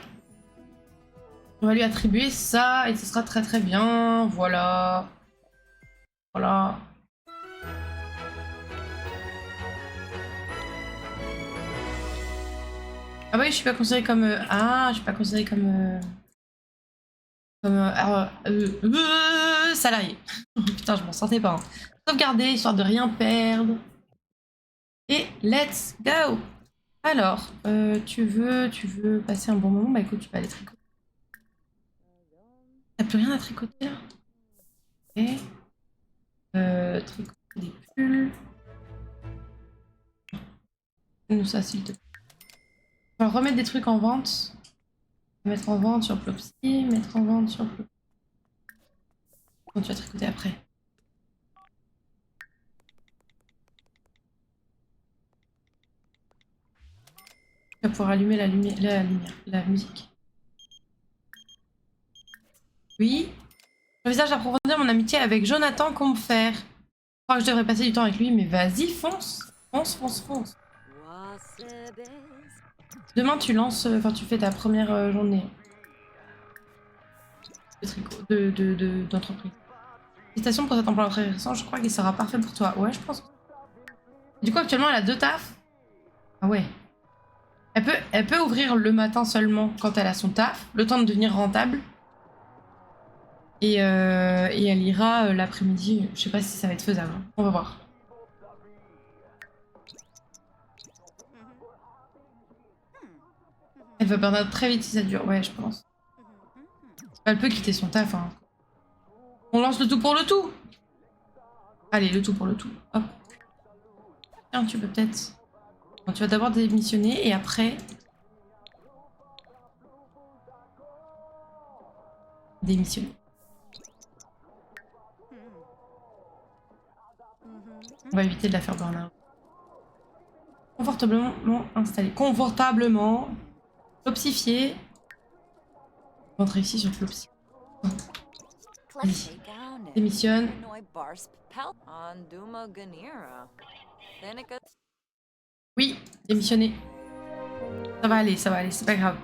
On va lui attribuer ça et ce sera très très bien. Voilà. Voilà. Ah bah oui, je suis pas considérée comme... Ah, je suis pas considérée comme... salarié. Putain, je m'en sortais pas. Hein. Sauvegarder, histoire de rien perdre. Et let's go. Alors, tu veux passer un bon moment? Bah écoute, tu peux aller tricoter. T'as plus rien à tricoter là? Ok. Tricoter des pulls. Fais-nous ça, s'il te plaît. On va remettre des trucs en vente. Mettre en vente sur Plopsy, mettre en vente sur Plopsy. Bon, tu vas tricoter après. Tu vas pouvoir allumer la lumière, la musique. Oui. J'envisage d'approfondir mon amitié avec Jonathan Combeferre. Je crois que je devrais passer du temps avec lui, mais vas-y, fonce. Fonce, fonce, fonce. Demain, tu lances, enfin, tu fais ta première journée de tricot, d'entreprise. Félicitations pour cet emploi très récent, je crois qu'il sera parfait pour toi. Ouais, je pense. Du coup, actuellement, elle a 2 tafs. Ah ouais. Elle peut ouvrir le matin seulement quand elle a son taf, le temps de devenir rentable. Et elle ira l'après-midi. Je sais pas si ça va être faisable. On va voir. Elle va burn out très vite si ça dure. Ouais, je pense. Elle peut quitter son taf. Hein. On lance le tout pour le tout. Allez, le tout pour le tout. Hop. Tiens, tu peux peut-être... Bon, tu vas d'abord démissionner et après... démissionner. On va éviter de la faire burn-out. Confortablement installé. Confortablement. Plopsifié. Rentrer ici sur Plopsy. Allez. Démissionne. Oui, démissionner. Ça va aller, c'est pas grave.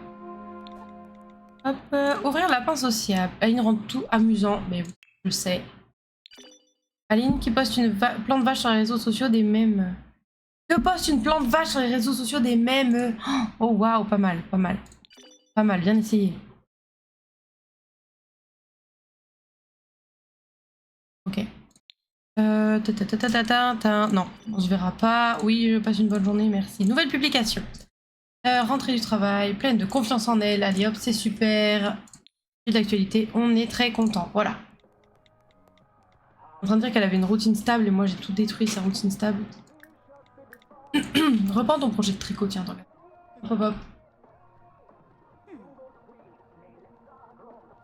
Hop, ouvrir la pince sociable. Aline rend tout amusant, mais oui, je le sais. Aline qui poste une plante vache sur les réseaux sociaux des mèmes. Que poste une plante vache sur les réseaux sociaux des mèmes. Oh waouh, pas mal, pas mal. Pas mal, bien essayé. Ok. Non, on se verra pas. Oui, je passe une bonne journée, merci. Nouvelle publication. Rentrée du travail, pleine de confiance en elle. Allez hop, c'est super. D'actualité, on est très content. Voilà. En train de dire qu'elle avait une routine stable et moi j'ai tout détruit sa routine stable. Reprends ton projet de tricot, tiens, regarde. Hop hop.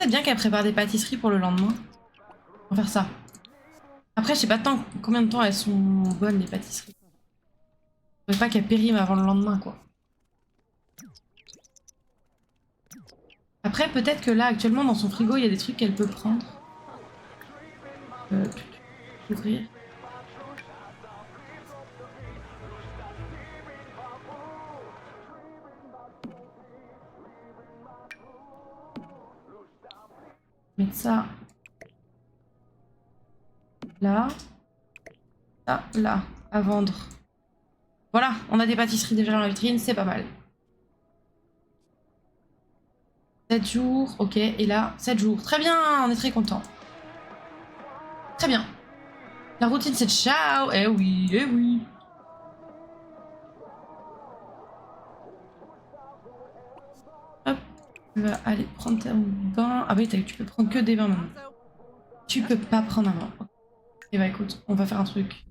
C'est bien qu'elle prépare des pâtisseries pour le lendemain. On va faire ça. Après, je sais pas combien de temps elles sont bonnes les pâtisseries. Je veux pas qu'elles périment avant le lendemain, quoi. Après, peut-être que là, actuellement, dans son frigo, il y a des trucs qu'elle peut prendre. Ouvrir. Mettre ça là. Ça là. À vendre. Voilà, on a des pâtisseries déjà dans la vitrine, c'est pas mal. 7 jours, ok. Et là, 7 jours. Très bien, on est très content. Très bien. La routine, c'est ciao. Eh oui, eh oui. Hop. Tu vas aller prendre ton bain. Ah oui, tu peux prendre que des bains maintenant. Tu peux pas prendre un bain. Et bah écoute, on va faire un truc.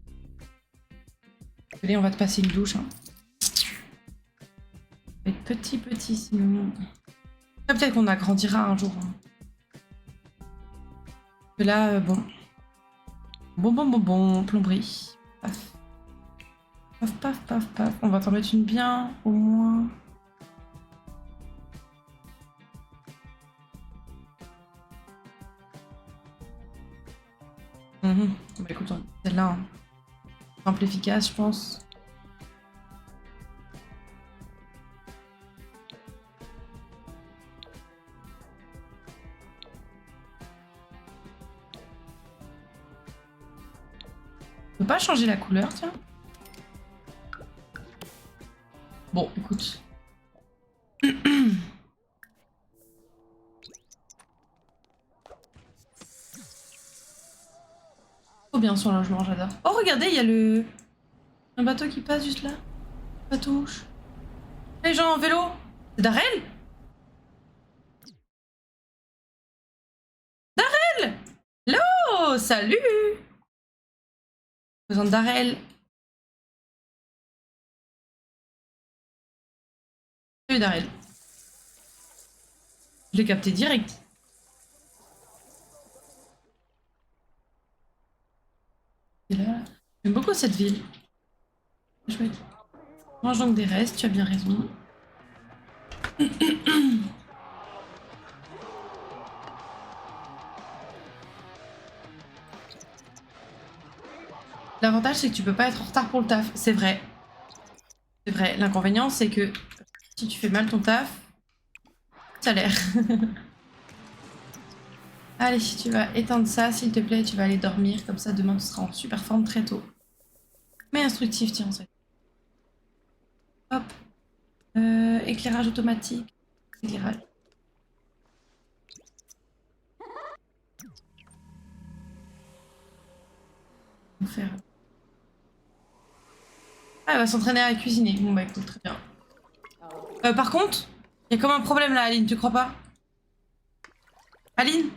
Allez, on va te passer une douche. Hein. Ça va être petit, sinon... Peut-être qu'on agrandira un jour. Hein. Que là, bon. Bon, plomberie. Paf. Paf, paf, paf, paf. On va t'en mettre une bien, au moins. Bah écoute, celle-là, hein. Simple, efficace, je pense. On peut pas changer la couleur, tiens. Bon, écoute. Trop bien son logement, j'adore. Oh, regardez, il y a un bateau qui passe juste là. Batouche. Les gens en vélo. C'est Darrell? Darrell! Hello! Salut! Besoin de Darrell. Salut Darrell. Je l'ai capté direct. Et là, j'aime beaucoup cette ville. Chouette. Mange donc des restes, tu as bien raison. L'avantage, c'est que tu peux pas être en retard pour le taf. C'est vrai. C'est vrai. L'inconvénient, c'est que si tu fais mal ton taf, salaire. Allez, tu vas éteindre ça, s'il te plaît. Tu vas aller dormir. Comme ça, demain, tu seras en super forme très tôt. Mais instructif, tiens, ça. Hop. Éclairage automatique. Éclairage. On va faire... Ah, elle va s'entraîner à cuisiner. Bon, bah écoute, très bien. Par contre, il y a comme un problème là, Aline, tu crois pas? Aline?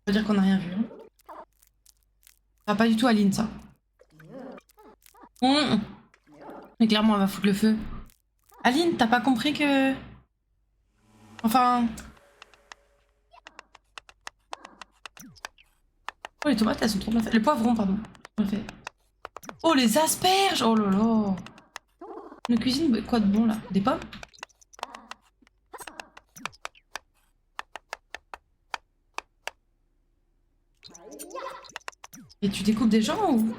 Ça veut dire qu'on n'a rien vu. Hein. Ah, pas du tout Aline, ça. Mais clairement, elle va foutre le feu. Aline, t'as pas compris que... Enfin... Oh, les tomates, elles sont trop bien faites. Les poivrons, pardon. Bien fait. Oh, les asperges! Oh là là! Une cuisine, quoi de bon, là? Des pommes? Et tu découpes des gens ou...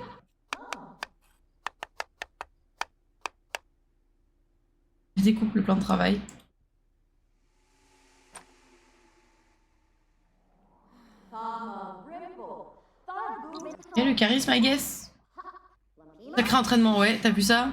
Je découpe le plan de travail. Et le charisme, I guess. Sacré entraînement, ouais, t'as vu ça?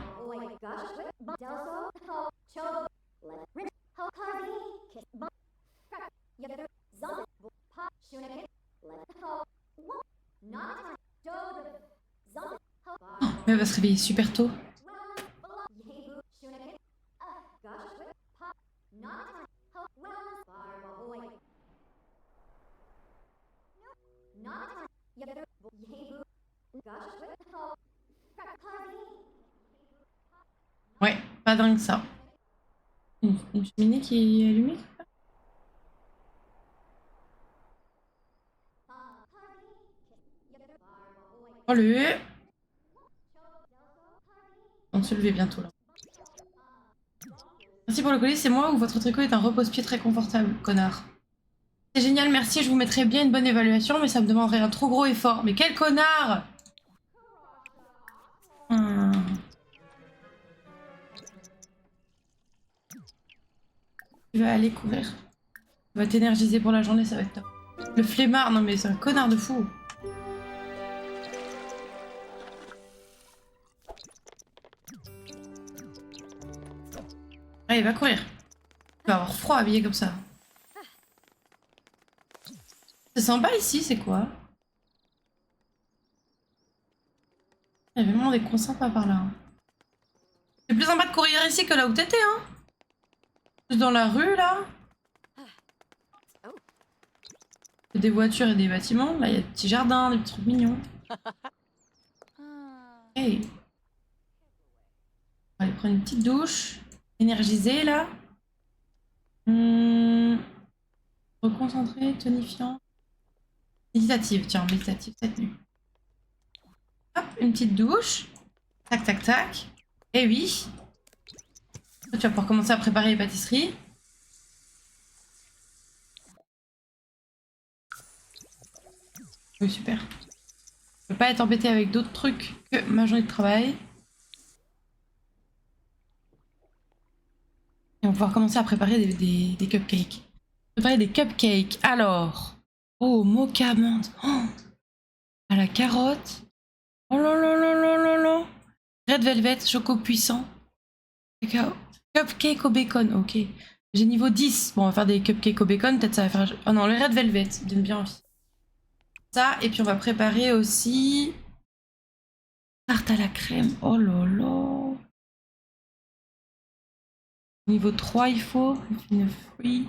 Oh, mais elle va se réveiller super tôt. Ouais, pas dingue ça. Une cheminée qui est allumée? Oh le... On va se lever bientôt là. Merci pour le colis, c'est moi ou votre tricot est un repose-pied très confortable, connard. C'est génial, merci, je vous mettrai bien une bonne évaluation, mais ça me demanderait un trop gros effort. Mais quel connard! Tu vas aller courir. Tu vas t'énergiser pour la journée, ça va être top. Le flemmard, non mais c'est un connard de fou. Allez, va courir. Tu vas avoir froid habillé comme ça. C'est sympa ici, c'est quoi? Il y avait vraiment des coins sympas par là. Hein. C'est plus sympa de courir ici que là où t'étais, hein? Juste dans la rue, là. Des voitures et des bâtiments. Là, il y a des petits jardins, des petits trucs mignons. Hey. On va aller prendre une petite douche. Énergisée, là. Reconcentré, tonifiant. Méditative, tiens, méditative cette nuit. Hop, une petite douche. Tac, tac, tac. Et oui. Tu vas pouvoir commencer à préparer les pâtisseries. Oui, super. Je peux pas être embêtée avec d'autres trucs que ma journée de travail. Et on va pouvoir commencer à préparer des cupcakes. Préparer des cupcakes. Alors. Oh, mocha amande. Oh, à la carotte. Oh là là là là là là. Red velvet, choco puissant. Cacao. Cupcake au bacon, ok. J'ai niveau 10. Bon, on va faire des cupcakes au bacon, peut-être ça va faire... Oh non, le red velvet, donne bien envie. Ça, et puis on va préparer aussi... Tarte à la crème, oh là là. Niveau 3, il faut. Fruits.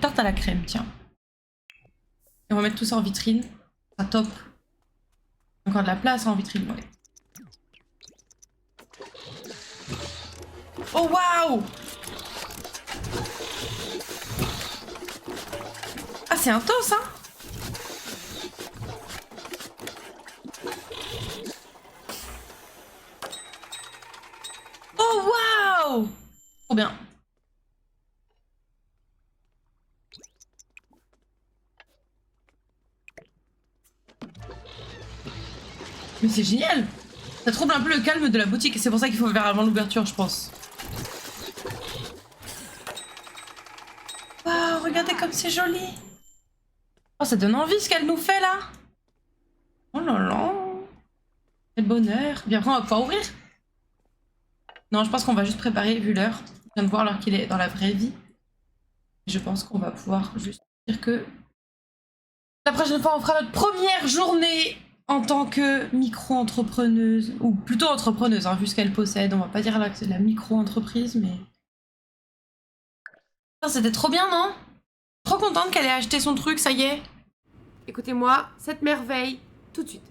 Tarte à la crème, tiens. Et On va mettre tout ça en vitrine. Ah, top. Encore de la place en vitrine, ouais. Oh, waouh! Ah, c'est intense, hein? Oh, waouh! Trop bien. Mais c'est génial! Ça trouble un peu le calme de la boutique et c'est pour ça qu'il faut faire avant l'ouverture, je pense. Waouh, regardez comme c'est joli! Oh, ça donne envie ce qu'elle nous fait là! Oh là là! Quel bonheur! Bien après, on va pouvoir ouvrir. Non, je pense qu'on va juste préparer vu l'heure. Je viens de voir l'heure qu'il est dans la vraie vie. Je pense qu'on va pouvoir juste dire que la prochaine fois, on fera notre première journée en tant que micro-entrepreneuse. Ou plutôt entrepreneuse, hein, vu ce qu'elle possède. On va pas dire là que c'est de la micro-entreprise, mais... C'était trop bien, non? Trop contente qu'elle ait acheté son truc, ça y est. Écoutez-moi, cette merveille, tout de suite.